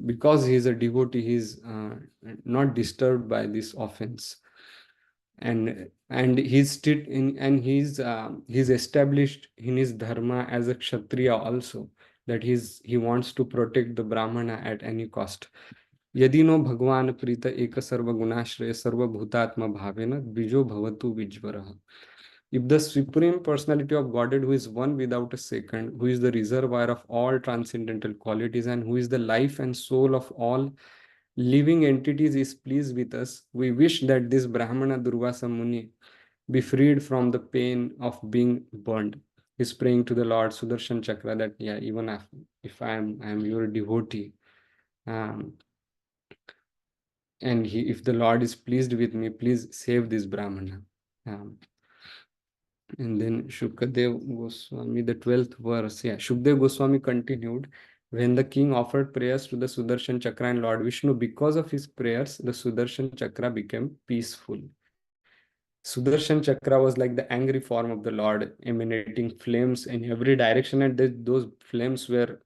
because he's a devotee, he's not disturbed by this offense, and he's established in his dharma as a kshatriya also, that he wants to protect the brahmana at any cost. यदि no भगवान प्रीत एक सर्व गुणाश्रय सर्वभूतात्मा भावेन द्विजो भवतु विज्वरः. If the Supreme Personality of Godhead, who is one without a second, who is the reservoir of all transcendental qualities, and who is the life and soul of all living entities, is pleased with us, we wish that this Brahmana Durvāsā Muni be freed from the pain of being burned. He's praying to the Lord Sudarshan Chakra that, yeah, even if I'm your devotee, and if the Lord is pleased with me, please save this Brahmana. And then Shukadev Goswami, the 12th verse, Shukadev Goswami continued, when the king offered prayers to the Sudarshan Chakra and Lord Vishnu, because of his prayers, the Sudarshan Chakra became peaceful. Sudarshan Chakra was like the angry form of the Lord, emanating flames in every direction, and those flames were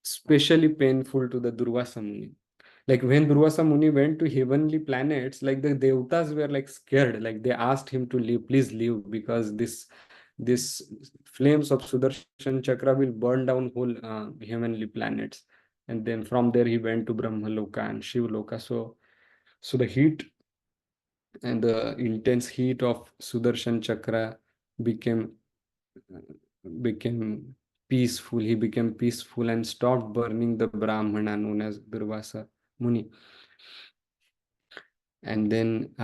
especially painful to the Durvāsā Muni. Like when Durvāsā Muni went to heavenly planets, like the Devatas were like scared, like they asked him to leave, please leave, because this flames of Sudarshan Chakra will burn down whole heavenly planets. And then from there he went to Brahma Loka and Shiva Loka. So the heat and the intense heat of Sudarshan Chakra became peaceful. He became peaceful and stopped burning the Brahmana known as Durvāsā Muni. And then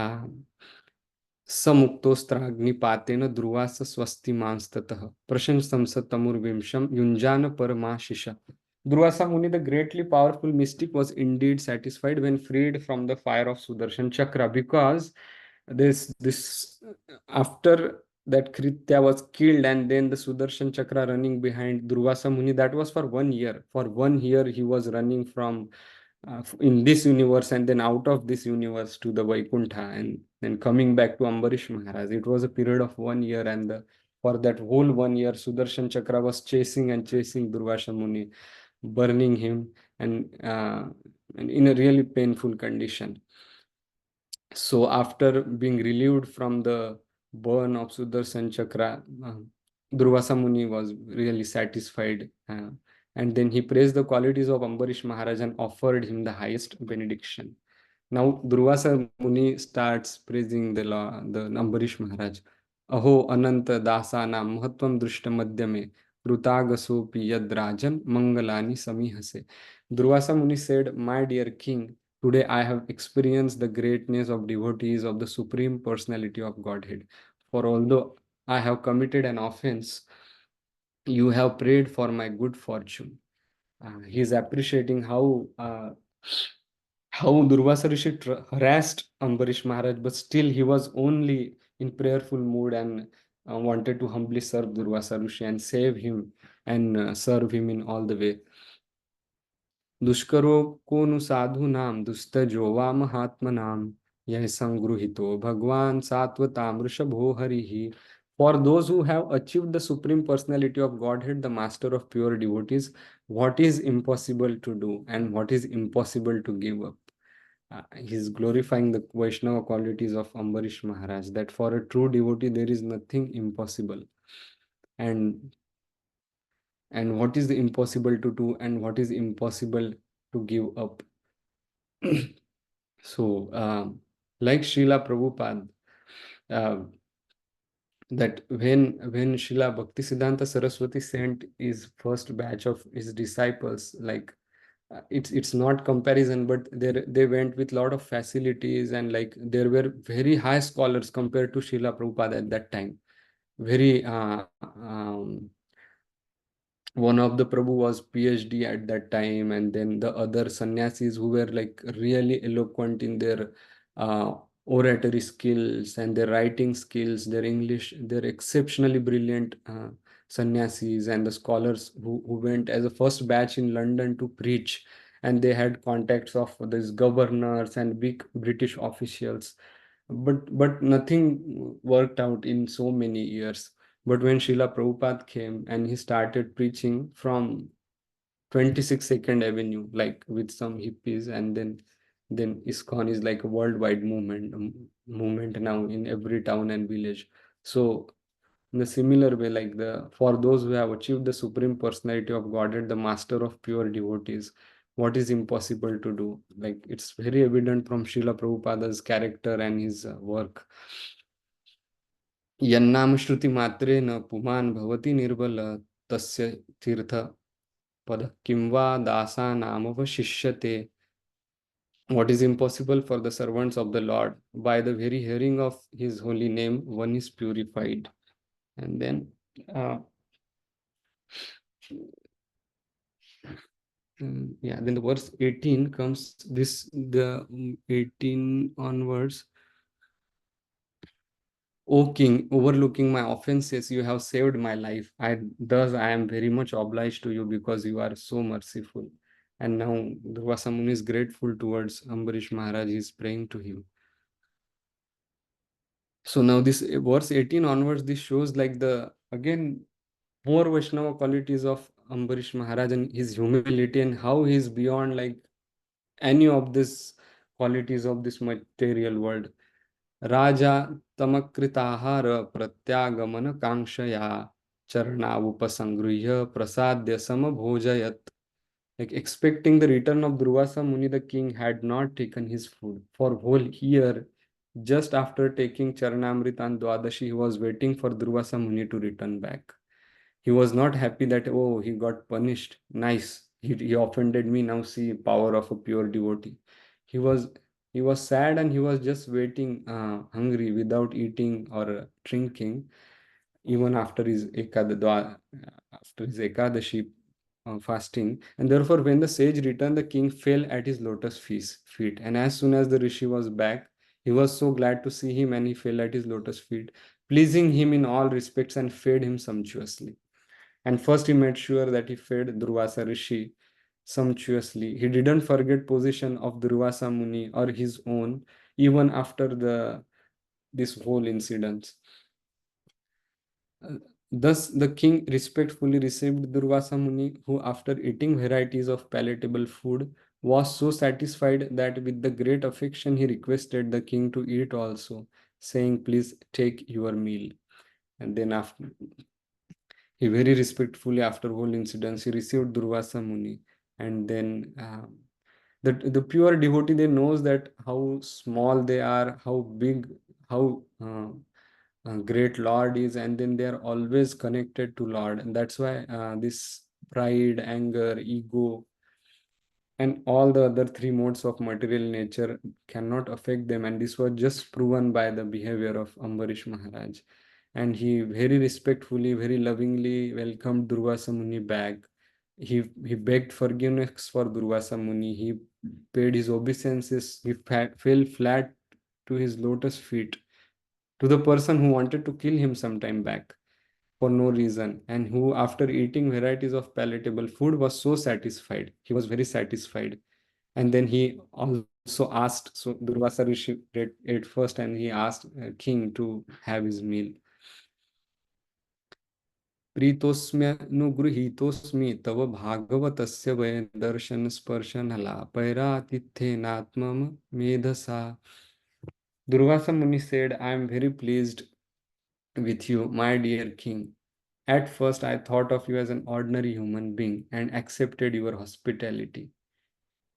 samuktostraग्निपातेन ध्रुवास स्वस्तिमांस्ततः प्रशंसं स तमुर्विंशं युञ्जान परमाशिष. Durvāsā Muni, the greatly powerful mystic, was indeed satisfied when freed from the fire of Sudarshan Chakra, because this after that Kritya was killed and then the Sudarshan Chakra running behind Durvāsā Muni, that was for 1 year. For 1 year he was running from in this universe and then out of this universe to the Vaikuntha and then coming back to Ambarish Maharaj. It was a period of 1 year, and for that whole 1 year, Sudarshan Chakra was chasing Durvāsā Muni, burning him, and in a really painful condition. So after being relieved from the burn of Sudarshan Chakra, Durvāsā Muni was really satisfied. And then he praised the qualities of Ambarish Maharaj and offered him the highest benediction. Now Durvāsā Muni starts praising the Ambarish Maharaj. Aho Ananta Dasanam Mahatvam Drishta Madhyame Krutagasopi Yad Rajan Mangalani Samihase. Durvāsā Muni said, my dear king, today I have experienced the greatness of devotees of the Supreme Personality of Godhead. For although I have committed an offense, you have prayed for my good fortune. He is appreciating how Durvāsā Rishi harassed Ambarish Maharaj, but still he was only in prayerful mood and wanted to humbly serve Durvāsā Rishi and save him and serve him in all the way. दुष्करो को नु साधु नाम दुस्तजो वा महात्मा नाम यह संगृहीतो भगवान सात्वताम वृषभो हरिः. For those who have achieved the supreme personality of Godhead, the master of pure devotees, what is impossible to do and what is impossible to give up? He's glorifying the Vaishnava qualities of Ambarish Maharaj, that for a true devotee there is nothing impossible. And what is the impossible to do and what is impossible to give up? So, like Srila Prabhupada, uh, that when Srila Bhaktisiddhanta Saraswati sent his first batch of his disciples, like it's not comparison, but they went with lot of facilities, and like there were very high scholars compared to Srila Prabhupada at that time. Very one of the Prabhu was PhD at that time, and then the other sannyasis who were like really eloquent in their uh, oratory skills and their writing skills, their English, they're exceptionally brilliant sannyasis, and the scholars who went as a first batch in London to preach, and they had contacts of these governors and big British officials, but nothing worked out in so many years. But when Srila Prabhupada came and he started preaching from 22nd Avenue, like with some hippies, and then ISKCON is like a worldwide movement now in every town and village. So in a similar way, like the for those who have achieved the supreme personality of Godhead, the master of pure devotees, what is impossible to do? Like it's very evident from Srila Prabhupada's character and his work. यन्नाम श्रुति मात्रेण पुमान् भवति निर्बल तस्य तीर्थ पद किं वा दासानामवशिष्यते. What is impossible for the servants of the Lord? By the very hearing of his holy name, one is purified. And then then the verse 18 comes, the 18 onwards. O king, overlooking my offenses, you have saved my life. I am very much obliged to you because you are so merciful. And now Durvāsā Muni is grateful towards Ambarish Maharaj. He is praying to him. So now this verse 18 onwards, this shows like the again more Vaishnava qualities of Ambarish Maharaj and his humility, and how he is beyond like any of these qualities of this material world. Raja तमकृताहार प्रत्यागमन कांक्षया चरणावुपसंगृह्य प्रसाद्य समभोजयत. Like expecting the return of Durvāsā Muni, the king had not taken his food for whole year. Just after taking Charanamrita on Dwadashi, he was waiting for Durvāsā Muni to return back. He was not happy that, oh, he got punished. Nice. He offended me. Now see power of a pure devotee. He was he was sad, and he was just waiting, hungry, without eating or drinking, even after his Ekadashi fasting. And therefore, when the sage returned, the king fell at his lotus feet. And as soon as the rishi was back, he was so glad to see him, and he fell at his lotus feet, pleasing him in all respects, and fed him sumptuously. And first he made sure that he fed Durvāsā Rishi sumptuously. He didn't forget position of Durvāsā Muni or his own, even after this whole incident. Thus, the king respectfully received Durvāsā Muni, who, after eating varieties of palatable food, was so satisfied that with the great affection he requested the king to eat also, saying, "Please take your meal." And then after he very respectfully, after whole incidents, he received Durvāsā Muni. And then the pure devotee, they knows that how small they are, how big, how great Lord is, and then they are always connected to Lord. And that's why this pride, anger, ego, and all the other three modes of material nature cannot affect them. And this was just proven by the behavior of Ambarish Maharaj. And he very respectfully, very lovingly welcomed Durvāsā Muni back. He begged forgiveness for Durvāsā Muni. He paid his obeisances. He fell flat to his lotus feet to the person who wanted to kill him some time back for no reason, and who, after eating varieties of palatable food, was so satisfied. He was very satisfied. And then he also also asked, so Durvasa Rishi ate first and he asked king to have his meal. प्रीतोस्म्यनुगृहीतोऽस्मि तव भागवतस्य वै दर्शन स्पर्शनलापैरातिथ्येनात्मम मेधसा. Durvasa Muni said, I am very pleased with you, my dear king. At first, I thought of you as an ordinary human being and accepted your hospitality.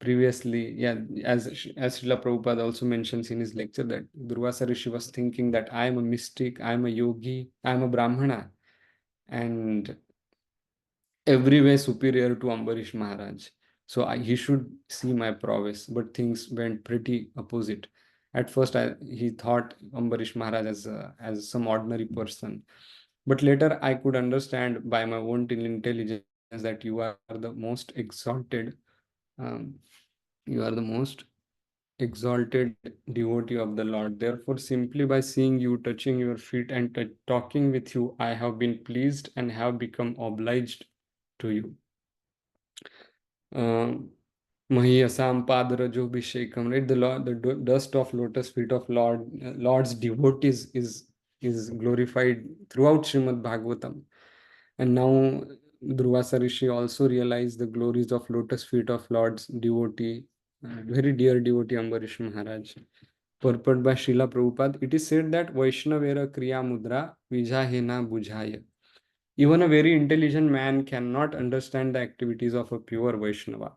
Previously, yeah, as Srila Prabhupada also mentions in his lecture, that Durvasa Rishi was thinking that I am a mystic, I am a yogi, I am a Brahmana, and every way superior to Ambarish Maharaj. So he should see my prowess, but things went pretty opposite. At first, he thought Ambarish Maharaj as some ordinary person, but later I could understand by my own intelligence that you are the most exalted, um, you are the most exalted devotee of the Lord. Therefore, simply by seeing you, touching your feet, and talking with you, I have been pleased and have become obliged to you. Mahiyasam Padarajobhishekam, right? The dust of lotus feet of Lord's devotees is glorified throughout Srimad Bhagavatam. And now Durvasa Rishi also realized the glories of lotus feet of Lord's devotee, very dear devotee Ambarish Maharaj. Purport by Srila Prabhupada, it is said that Vaishnavera Kriya Mudra Vijahena Bujhaya. Even a very intelligent man cannot understand the activities of a pure Vaishnava.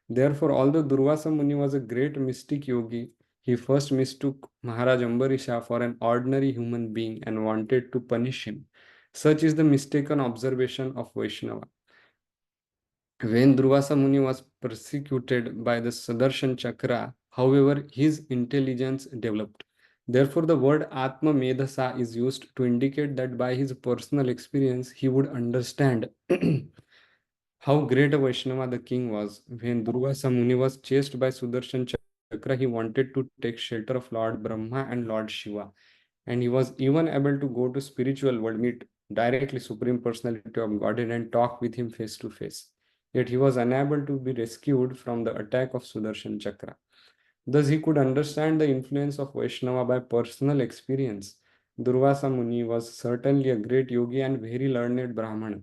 Therefore, although Durvasa Muni was a great mystic yogi, he first mistook Maharaj Ambarisha for an ordinary human being and wanted to punish him. Such is the mistaken observation of Vaishnava. When Durvasa Muni was persecuted by the Sudarshan Chakra, however, his intelligence developed. Therefore, the word Atma Medhasa is used to indicate that by his personal experience, he would understand how great a Vaishnava the king was. When Durvasa Muni was chased by Sudarshan Chakra, he wanted to take shelter of Lord Brahma and Lord Shiva. And he was even able to go to spiritual world, meet directly Supreme Personality of Godhead and talk with him face to face. Yet he was unable to be rescued from the attack of Sudarshan Chakra. Thus, he could understand the influence of Vaishnava by personal experience. Durvasa Muni was certainly a great yogi and very learned Brahmana.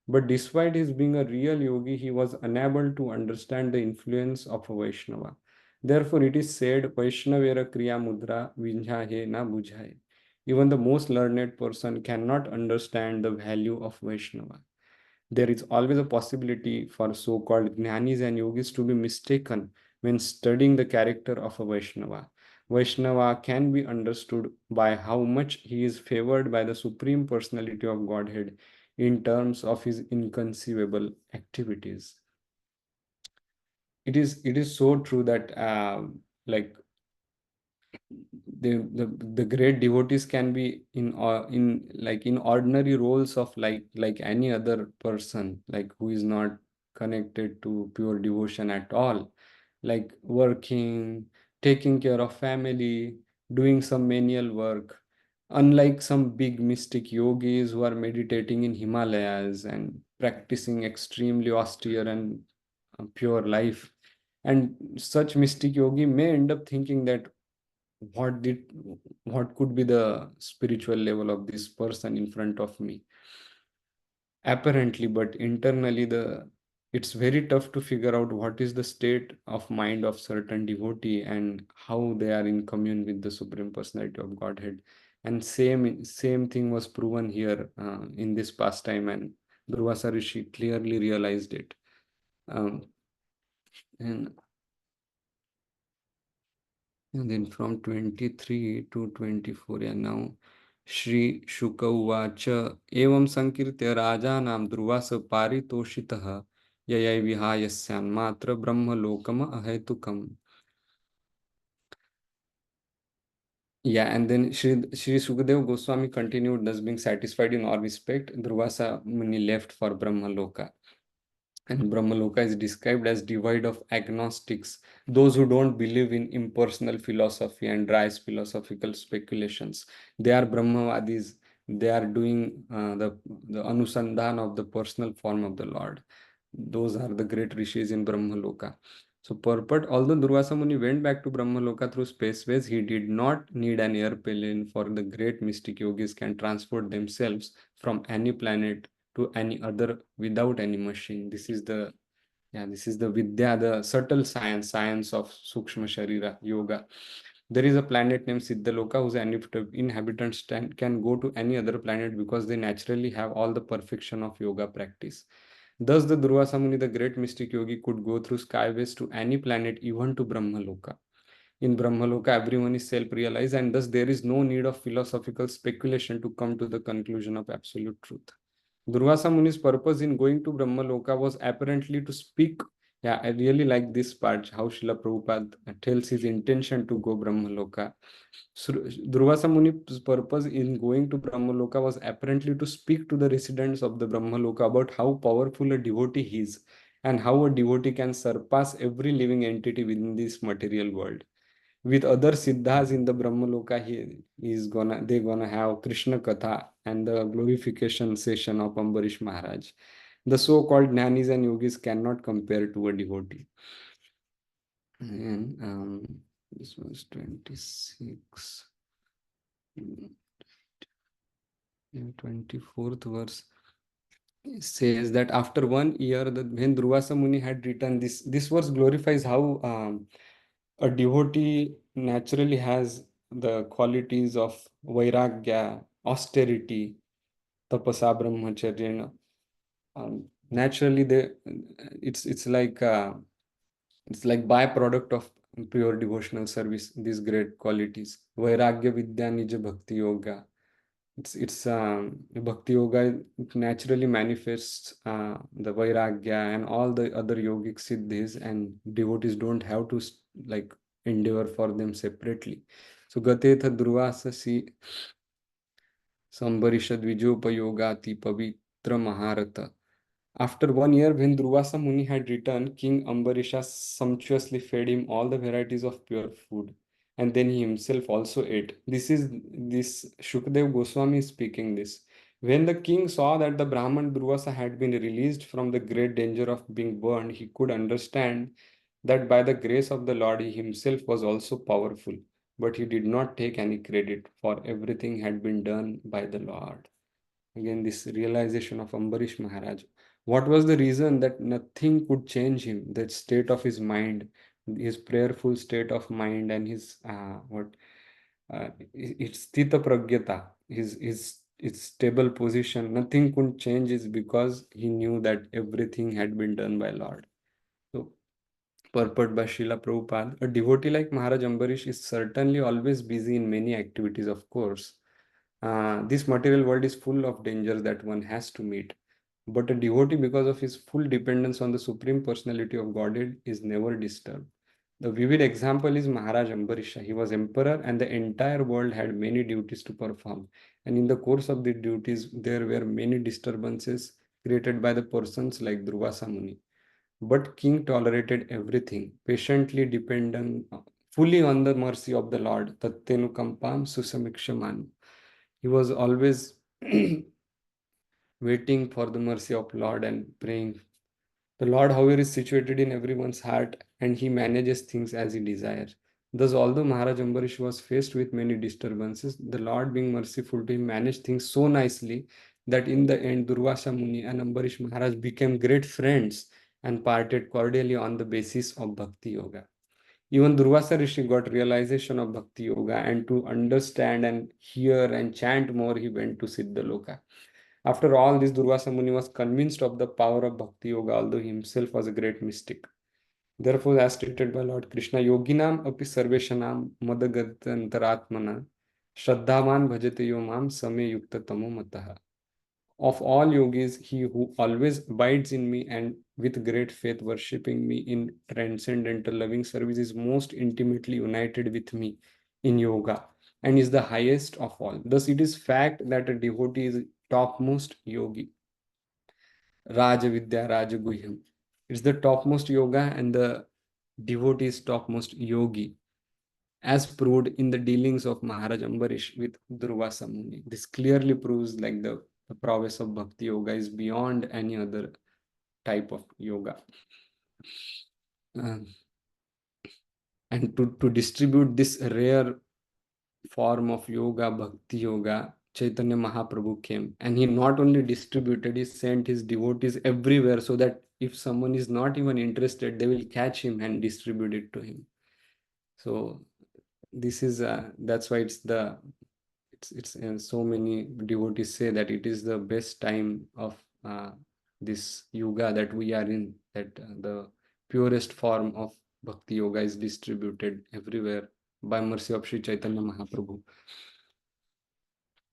But despite his being a real yogi, he was unable to understand the influence of a Vaishnava. Therefore, it is said, Vaishnavera Kriya Mudra Vinjhahe na Bujhaye. Even the most learned person cannot understand the value of Vaishnava. There is always a possibility for so-called jnanis and yogis to be mistaken when studying the character of a Vaishnava. Vaishnava can be understood by how much he is favored by the Supreme Personality of Godhead in terms of his inconceivable activities. It is so true that like the great devotees can be in ordinary roles of like any other person, like who is not connected to pure devotion at all, like working, taking care of family, doing some menial work, unlike some big mystic yogis who are meditating in Himalayas and practicing extremely austere and pure life. And such mystic yogi may end up thinking that what did what could be the spiritual level of this person in front of me apparently, but internally the it's very tough to figure out what is the state of mind of certain devotee and how they are in commune with the Supreme Personality of Godhead. And same thing was proven here in this pastime, and Durvasa Rishi clearly realized it. Um, and And then from 23 to 24, yeah, now Shri Shuka Uvacha Evam Sankirtya Rajanam Durvasa Paritoshitah Yayai Vihayasyan Matra Brahma Lokama Ahetukam. Yeah, and then Shri Sukadev Goswami continued, thus being satisfied in all respect, Durvasa Muni left for Brahma Loka. And Brahmaloka is described as devoid of agnostics, those who don't believe in impersonal philosophy and dry philosophical speculations. They are Brahmavadis. They are doing the Anusandhan of the personal form of the Lord. Those are the great rishis in Brahmaloka. So purport, although Durvasa Muni went back to Brahmaloka through spaceways, he did not need an airplane, for the great mystic yogis can transport themselves from any planet to any other without any machine. This is the Vidya, the subtle science of Sukshma Sharira Yoga. There is a planet named Siddhaloka whose inhabitants can go to any other planet because they naturally have all the perfection of yoga practice. Thus, the Durvasa Muni, the great mystic yogi, could go through skyways to any planet, even to Brahmaloka. In Brahmaloka, everyone is self-realized, and thus there is no need of philosophical speculation to come to the conclusion of absolute truth. Durvasa Muni's purpose in going to Brahmaloka was apparently to speak. Yeah, I really like this part, how Srila Prabhupada tells his intention to go Brahmaloka. So, Durvasa Muni's purpose in going to Brahmaloka was apparently to speak to the residents of the Brahmaloka about how powerful a devotee he is and how a devotee can surpass every living entity within this material world. With other siddhas in the Brahmaloka, they're gonna have Krishna Katha and the glorification session of Ambarish Maharaj. The so-called jnanis and yogis cannot compare to a devotee. And this was 26. 24th verse says that after 1 year, when Durvasa Muni had written this verse glorifies how a devotee naturally has the qualities of vairagya, austerity, tapasa, brahmacharya. Naturally, it's like byproduct of pure devotional service. These great qualities, vairagya, vidya, nija, bhakti yoga. It's Bhakti yoga naturally manifests the vairagya and all the other yogic siddhis, and devotees don't have to like endeavor for them separately. So Gatetha Durvasa si Sambarishad Vijopayogati Pavitra Maharata. After 1 year, when Durvasa Muni had returned, King Ambarisha sumptuously fed him all the varieties of pure food, and then he himself also ate. This Shukdev Goswami is speaking this. When the king saw that the Brahman Durvasa had been released from the great danger of being burned, he could understand that by the grace of the Lord he himself was also powerful, but he did not take any credit, for everything had been done by the Lord. Again, this realization of Ambarish Maharaj. What was the reason that nothing could change him? The state of his mind, his prayerful state of mind, and his its sthita pragyata, his stable position. Nothing could change is because he knew that everything had been done by Lord. So, purport by Srila Prabhupada, a devotee like Maharaj Ambarish is certainly always busy in many activities, of course. This material world is full of dangers that one has to meet. But a devotee, because of his full dependence on the Supreme Personality of Godhead, is never disturbed. The vivid example is Maharaj Ambarisha. He was emperor, and the entire world had many duties to perform. And in the course of the duties, there were many disturbances created by the persons like Durvasa Muni. But king tolerated everything, patiently dependent fully on the mercy of the Lord. Tattenu kampam susamikshamanu. He was always waiting for the mercy of Lord and praying. The Lord, however, is situated in everyone's heart, and he manages things as he desires. Thus, although Maharaj Ambarish was faced with many disturbances, the Lord, being merciful to him, managed things so nicely that in the end, Durvasa Muni and Ambarish Maharaj became great friends and parted cordially on the basis of Bhakti Yoga. Even Durvasa Rishi got realization of Bhakti Yoga, and to understand and hear and chant more, he went to Siddhaloka. After all this, Durvasa Muni was convinced of the power of Bhakti Yoga, although he himself was a great mystic. Therefore, as stated by Lord Krishna, Yoginam api sarveshanam madagatantaratmana shraddhavan bhajate yo mam same yukta tamo mataha. Of all yogis, he who always abides in me and with great faith worshipping me in transcendental loving service is most intimately united with me in yoga and is the highest of all. Thus, it is fact that a devotee is topmost yogi. Raja Vidya Raja Guhyam. It's the topmost yoga, and the devotee is topmost yogi, as proved in the dealings of Maharaj Ambarish with Durvasa Muni. This clearly proves like the prowess of Bhakti Yoga is beyond any other type of yoga. And to distribute this rare form of yoga, Bhakti Yoga, Chaitanya Mahaprabhu came, and he not only distributed, he sent his devotees everywhere so that if someone is not even interested, they will catch him and distribute it to him. So this is that's why it's so many devotees say that it is the best time of this yoga that we are in, that the purest form of Bhakti Yoga is distributed everywhere by mercy of Sri Chaitanya Mahaprabhu.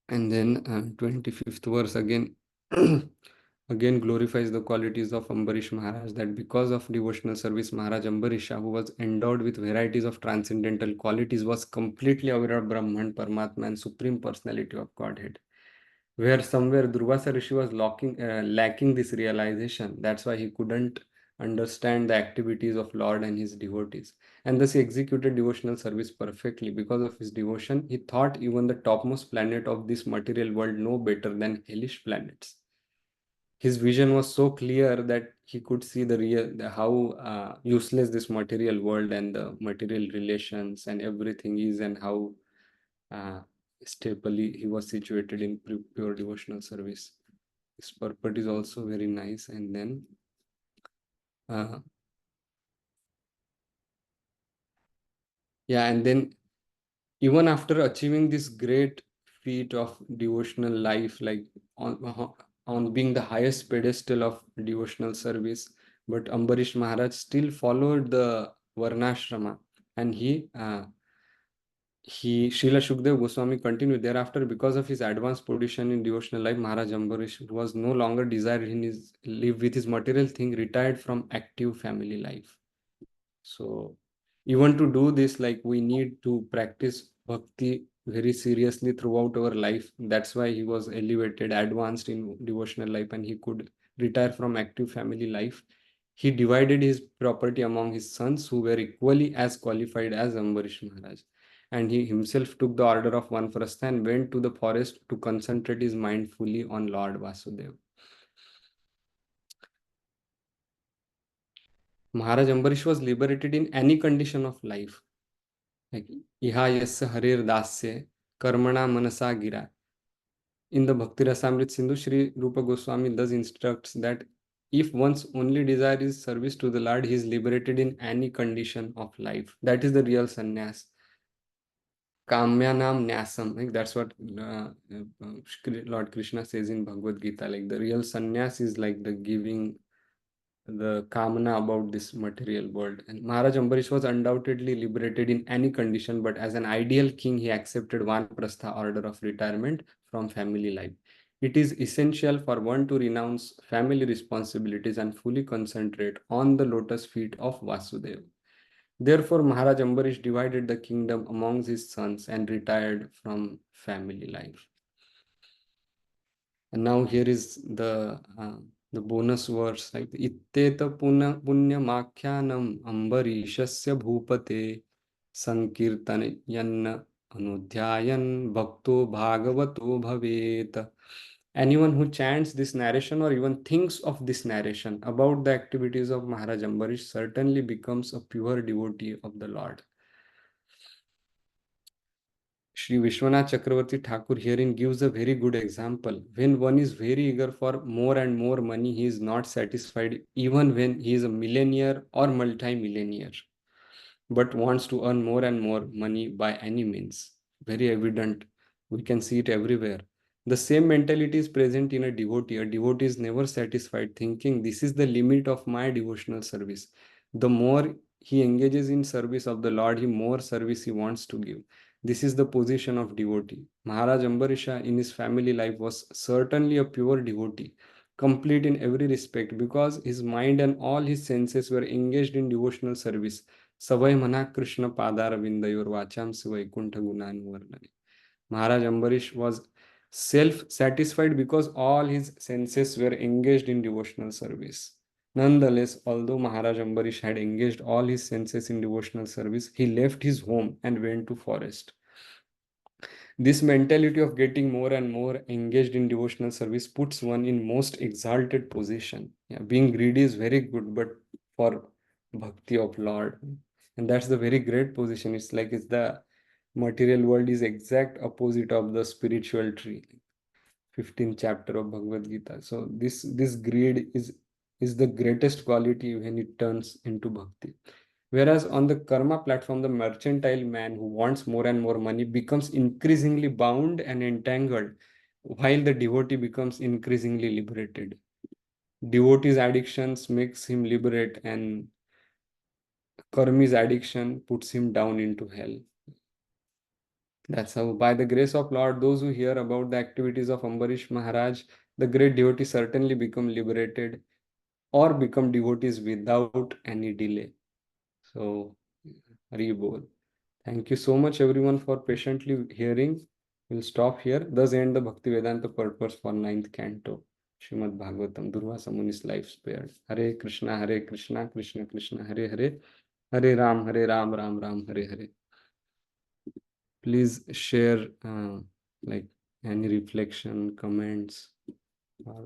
And then 25th verse again again glorifies the qualities of Ambarish Maharaj, that because of devotional service, Maharaj Ambarisha, who was endowed with varieties of transcendental qualities, was completely aware of Brahman, Paramatma, and Supreme Personality of Godhead. Where somewhere Durvāsā Rishi was lacking this realization. That's why he couldn't understand the activities of Lord and his devotees. And thus he executed devotional service perfectly. Because of his devotion, he thought even the topmost planet of this material world no better than hellish planets. His vision was so clear that he could see how useless this material world and the material relations and everything is, and how uh, stably he was situated in pure devotional service. His purport is also very nice. And then and then even after achieving this great feat of devotional life, like on being the highest pedestal of devotional service, but Ambarish Maharaj still followed the Varnashrama, and Srila Shukdev Goswami continued thereafter, because of his advanced position in devotional life, Maharaj Ambarish was no longer desired in his live with his material thing, retired from active family life. So even to do this, like, we need to practice bhakti very seriously throughout our life. That's why he was elevated, advanced in devotional life, and he could retire from active family life. He divided his property among his sons, who were equally as qualified as Ambarish Maharaj. And he himself took the order of Vanprastha and went to the forest to concentrate his mind fully on Lord Vasudeva. Maharaj Ambarish was liberated in any condition of life. Like, Iha yasya harir dasya karmana manasa gira. In the Bhakti Rasamrit Sindhu, Sri Rupa Goswami thus instructs that if one's only desire is service to the Lord, he is liberated in any condition of life. That is the real sannyas. Kamyanam nyasam. Like, that's what Lord Krishna says in Bhagavad Gita. Like, the real sannyas is like the giving the kamana about this material world. And Maharaj Ambarish was undoubtedly liberated in any condition, but as an ideal king, he accepted Vanaprastha order of retirement from family life. It is essential for one to renounce family responsibilities and fully concentrate on the lotus feet of Vasudeva. Therefore, Maharaj Ambarish divided the kingdom among his sons and retired from family life. And now here is the bonus verse, like Itteta punya makyanam ambarishasya bhupate sankirtan yanna anudhyayan bhakto bhagavato bhavet. Anyone who chants this narration or even thinks of this narration about the activities of Maharaj Ambarish certainly becomes a pure devotee of the Lord. Sri Vishwanath Chakravarti Thakur herein gives a very good example. When one is very eager for more and more money, he is not satisfied even when he is a millionaire or multi-millionaire, but wants to earn more and more money by any means. Very evident. We can see it everywhere. The same mentality is present in a devotee. A devotee is never satisfied, thinking this is the limit of my devotional service. The more he engages in service of the Lord, the more service he wants to give. This is the position of devotee. Maharaj Ambarisha in his family life was certainly a pure devotee, complete in every respect, because his mind and all his senses were engaged in devotional service. Savai Mana Krishna Padaravindayor Vacham Vaikuntha Gunanuvarnani. Maharaj Ambarish was self-satisfied because all his senses were engaged in devotional service. Nonetheless, although Maharaj Ambarish had engaged all his senses in devotional service, he left his home and went to forest. This mentality of getting more and more engaged in devotional service puts one in most exalted position. Yeah, being greedy is very good, but for bhakti of Lord, And that's the very great position. It's like it's the material world is exact opposite of the spiritual tree. 15th chapter of Bhagavad Gita. So this greed is the greatest quality when it turns into bhakti. Whereas on the karma platform, the mercantile man who wants more and more money becomes increasingly bound and entangled, while the devotee becomes increasingly liberated. Devotee's addictions makes him liberate, and karmi's addiction puts him down into hell. That's how, by the grace of Lord, those who hear about the activities of Ambarish Maharaj, the great devotee certainly become liberated or become devotees without any delay. So, Hari Bol. Thank you so much, everyone, for patiently hearing. We'll stop here. Thus end the Bhakti Vedanta purpose for 9th canto. Srimad Bhagavatam, Durvāsā Muni's life spared. Hare Krishna, Krishna Krishna, Hare Hare, Hare Ram, Ram Ram, Hare Hare. Please share like any reflection, comments.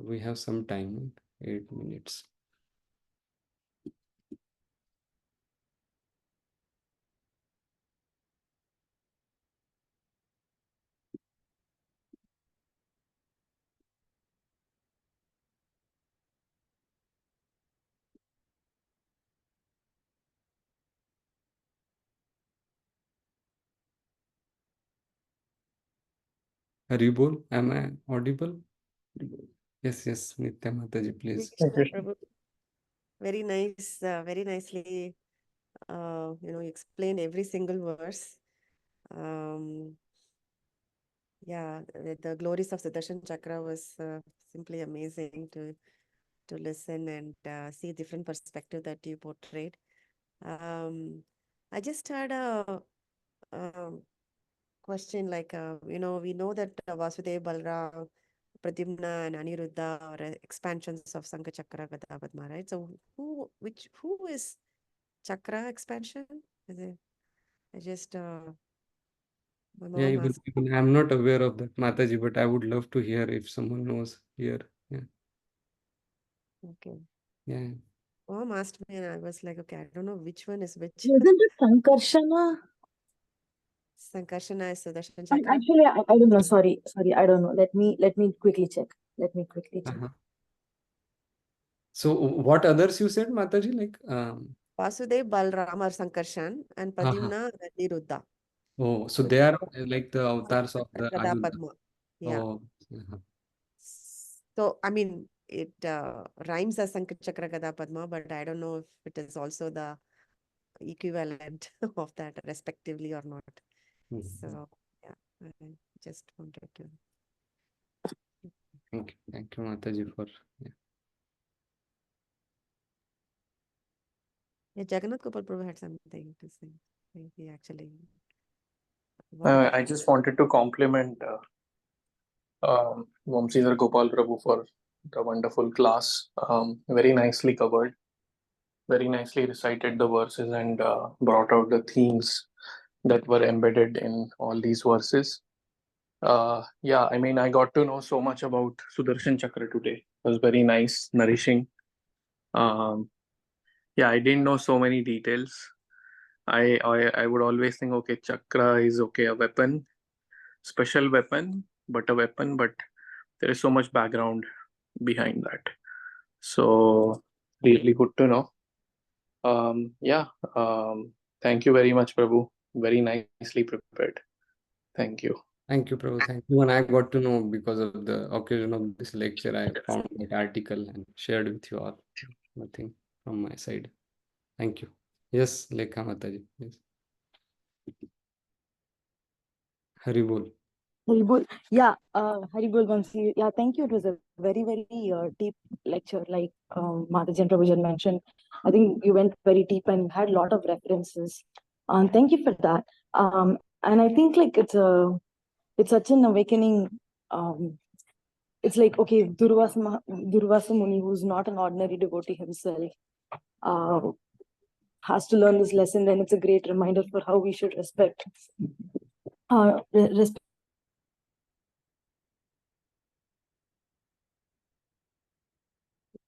We have some time, 8 minutes. Haribol, am I audible? Yes, Nitya Mataji, please.
Krishna Prabhu, very nice, very nicely, explained every single verse. Yeah, the glories of Sudarshan Chakra was simply amazing to listen and see different perspective that you portrayed. I just had a, um question like, we know that Vasudeva, Balram, Pradyumna and Aniruddha are expansions of Sangha Chakra Gada Padma, right? So who is Chakra expansion? Is it, I just my
Yeah,
mom asked.
even I'm not aware of that, Mataji, but I would love to hear if someone knows here. Yeah.
Okay.
Yeah.
Mom asked me and I was like, okay, I don't know which one is which.
Isn't it Sankarshana?
Sankarsana is Sudarshan Chakra.
Actually, I don't know. Sorry, I don't know. Let me quickly check.
Uh-huh. So what others you said, Mataji? Like
Vasudev, Balram are Sankarshan and
uh-huh.
Pradyumna and Aniruddha.
Oh, so
So
they are like the avatars of the
Gada
Ayuddha.
Padma. Yeah.
Oh, uh-huh.
So, I mean, it rhymes as Sankachakra Gada Padma, but I don't know if it is also the equivalent of that respectively or not.
Mhm.
So, yeah, I just wanted to.
Thank you, Mataji, for
Yeah, Jagannath Gopal Prabhu had something to say. He actually.
I just wanted to compliment Vamsidhar Gopal Prabhu for the wonderful class. Very nicely covered, very nicely recited the verses and brought out the themes that were embedded in all these verses. Yeah, I mean, I got to know so much about Sudarshan Chakra today. It was very nice, nourishing. Yeah, I didn't know so many details. I would always think, okay, chakra is okay, a weapon, special weapon, but a weapon, but there is so much background behind that. So really good to know. Yeah. Thank you very much, Prabhu. Very nicely prepared. Thank you.
Thank you, Prabhu. Thank you. And I got to know because of the occasion of this lecture, I found that article and shared with you all. Nothing from my side. Thank you. Yes, Lekha Mataji. Yes. Haribol.
Haribol. Yeah, Haribol Vamsi. Yeah, thank you. It was a very, very deep lecture, like Mataji and Prabhujan mentioned. I think you went very deep and had a lot of references. Thank you for that. And I think like it's such an awakening. It's like, okay, Durvāsā Muni, who's not an ordinary devotee himself, has to learn this lesson, then it's a great reminder for how we should respect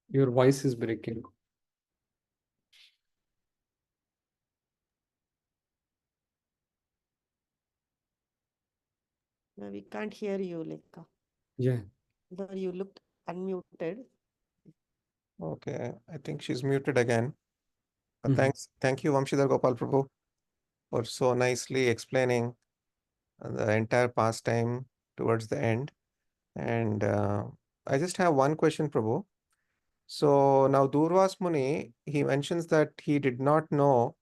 Your voice is breaking.
We can't hear you, like,
Yeah.
though you looked unmuted.
Okay, I think she's muted again. But
Mhm.
thank you, Vamshidhar Gopal Prabhu, for so nicely explaining the entire pastime towards the end. And I just have one question, Prabhu. So now Durvas Muni, he mentions that he did not know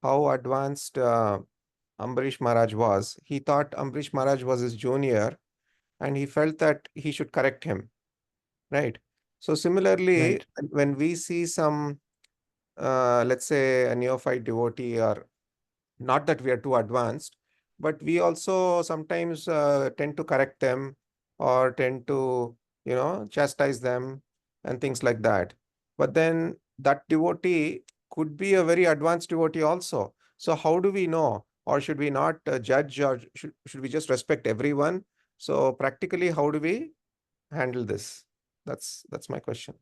how advanced Ambarish Maharaj was. He thought Ambarish Maharaj was his junior and he felt that he should correct him, right? So similarly,
Right.
when we see some, let's say, a neophyte devotee, or not that we are too advanced, but we also sometimes tend to correct them or tend to, chastise them and things like that. But then that devotee could be a very advanced devotee also. So how do we know? Or should we not judge, or should we just respect everyone? So practically, how do we handle this? That's my question.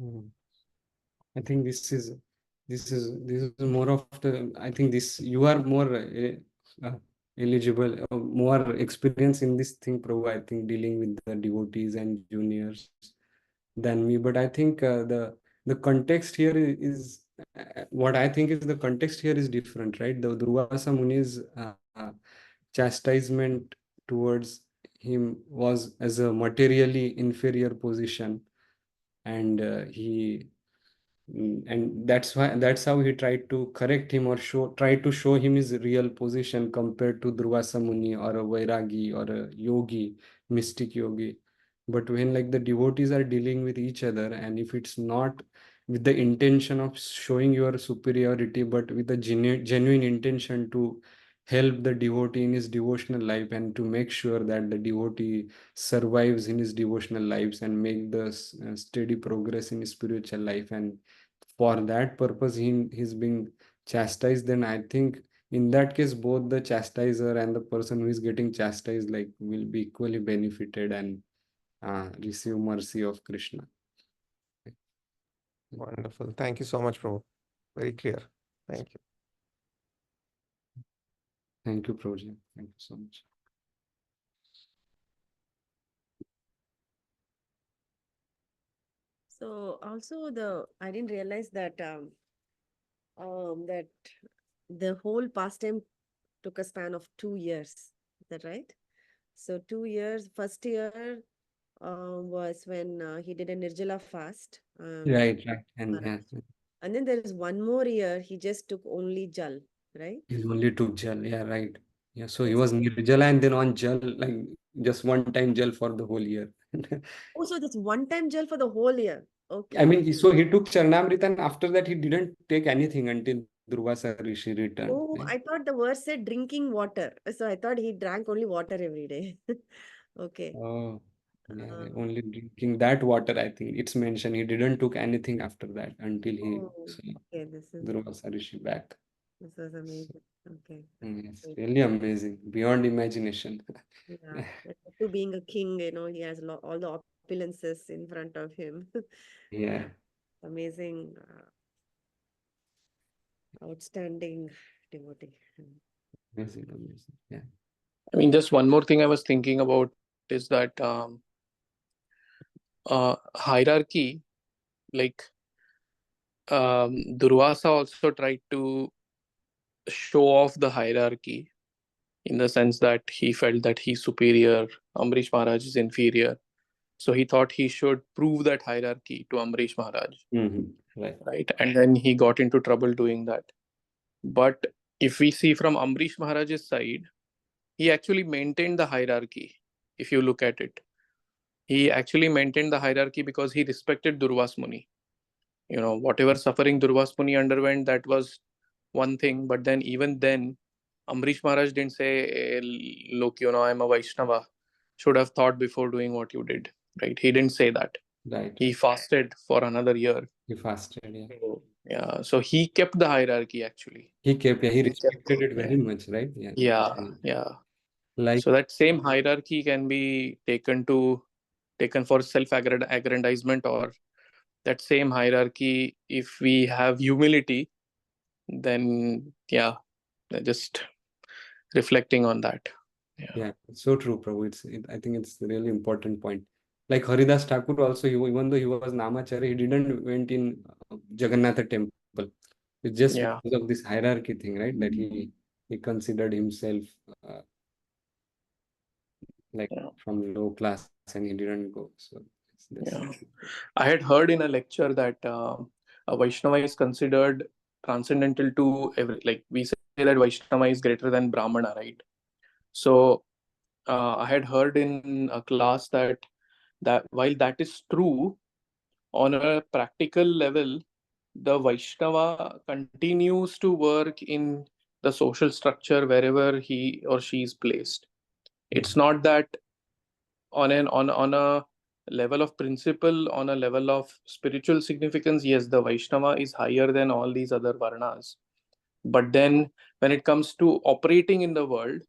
Mm. I think this is more of the. I think this you are more eligible, more experience in this thing, Prabhu. I think dealing with the devotees and juniors than me. But I think the context here is what I think is the context here is different, right? The Durvāsā Muni's chastisement towards him was as a materially inferior position, and and that's how he tried to correct him or try to show him his real position compared to Durvāsā Muni or a Vairagi or a yogi, mystic yogi. But when like the devotees are dealing with each other, and if it's not with the intention of showing your superiority, but with a genuine intention to help the devotee in his devotional life and to make sure that the devotee survives in his devotional lives and make the steady progress in his spiritual life, and for that purpose he's being chastised, then I think in that case both the chastiser and the person who is getting chastised like will be equally benefited and receive mercy of Krishna.
Wonderful. Thank you so much, Prabhu. Very clear. Thank you.
Thank you, Prabhuji. Thank you so much.
So also I didn't realize that that the whole pastime took a span of 2 years. Is that right? So 2 years. First year was when he did a Nirjala fast.
Right, and
Maharaj. And then there is one more year he just took only Jal, right?
he only took jal. Yeah, right. Yeah, so he
Yes.
was nirjala and then on jal, like just one time jal for the whole year.
Oh, so that's one time Jal for the whole year.
I
Okay.
mean, so he took Charnamrita and after that he didn't take anything until Durvāsā Rishi returned,
Oh,
right?
I thought the verse said drinking water. So I thought he drank only water every day. Okay.
Oh, yeah,
Um,
only drinking that water, I think it's mentioned. He didn't took anything after that until he
oh,
saw
okay.
Durvāsā Rishi back.
This was amazing. Okay.
Yes,
Great.
really amazing, beyond imagination.
Yeah. And to being a king, he has all the opulences in front of him.
Yeah,
Amazing, outstanding devotee.
amazing. Yeah.
I mean, just one more thing I was thinking about is that hierarchy, like Durvasa also tried to show off the hierarchy in the sense that he felt that he's superior, Amrish Maharaj is inferior. So he thought he should prove that hierarchy to Amrish Maharaj,
Right.
right? And then he got into trouble doing that. But if we see from Amrish Maharaj's side, he actually maintained the hierarchy. If you look at it, he actually maintained the hierarchy because he respected Durvas Muni. Whatever suffering Durvas Muni underwent, that was one thing. But then, even then, Amrish Maharaj didn't say, look, I'm a Vaishnava. Should have thought before doing what you did, right? He didn't say that.
Right.
He fasted for another year.
He fasted, yeah.
So, yeah. So he kept the hierarchy actually.
He respected it
Yeah.
very much, right? Yeah.
Yeah.
Like,
So that same hierarchy can be taken for self-aggrandizement, or that same hierarchy, if we have humility, then yeah, just reflecting on that.
Yeah, it's so true, Prabhu. I think it's a really important point. Like Haridas Thakur also, even though he was Namacharya, he didn't went in Jagannatha temple. It's just
Yeah.
because of this hierarchy thing, right? That he considered himself like
Yeah.
from low class, and he didn't go. So it's this.
Yeah. I had heard in a lecture that a Vaishnava is considered transcendental to every, like we say that Vaishnava is greater than Brahmana, right? So I had heard in a class that while that is true, on a practical level, the Vaishnava continues to work in the social structure wherever he or she is placed. It's not that on a level of principle, on a level of spiritual significance, yes, the Vaishnava is higher than all these other Varnas. But then when it comes to operating in the world,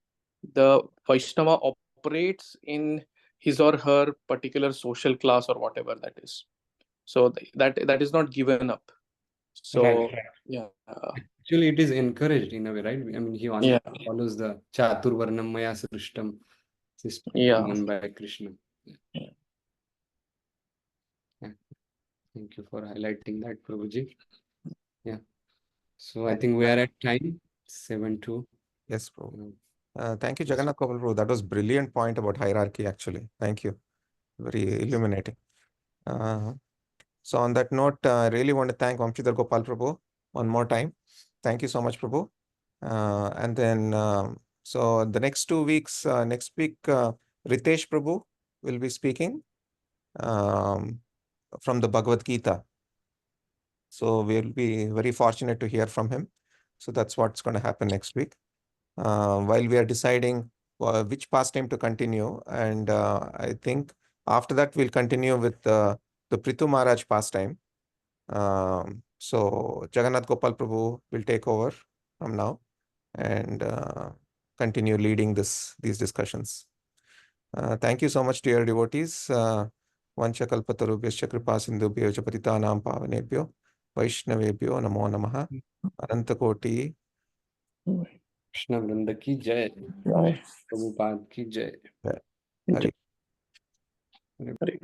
the Vaishnava operates in his or her particular social class or whatever that is. So that is not given up. So
Right.
yeah.
Actually, it is encouraged in a way, right? I mean, he follows the Chatur Varnam Maya Srishtam system given by Krishna.
Yeah.
Thank you for highlighting that, Prabhuji. Yeah. So I think we are at time 7:02.
Yes, Prabhu. Thank you, Jagannath Gopal Prabhu. That was brilliant point about hierarchy, actually. Thank you. Very illuminating. So on that note, I really want to thank Vamshidhar Gopal Prabhu one more time. Thank you so much, Prabhu. And then, so the next 2 weeks, next week, Ritesh Prabhu will be speaking from the Bhagavad Gita. So we'll be very fortunate to hear from him. So that's what's going to happen next week. While we are deciding which pastime to continue, and I think after that we'll continue with the Prithu Maharaj pastime. So Jagannath Gopal Prabhu will take over from now and continue leading these discussions. Thank you so much, dear devotees. Vancha kalpatarubhyascha kripa sindhubhyo cha patitanam pavanebhyo Vaishnavebhyo namo namaha. Anantakoti.
Krishna Vranda ki jai.
Right.
Prabhupada ki jai.
Hari.
Right.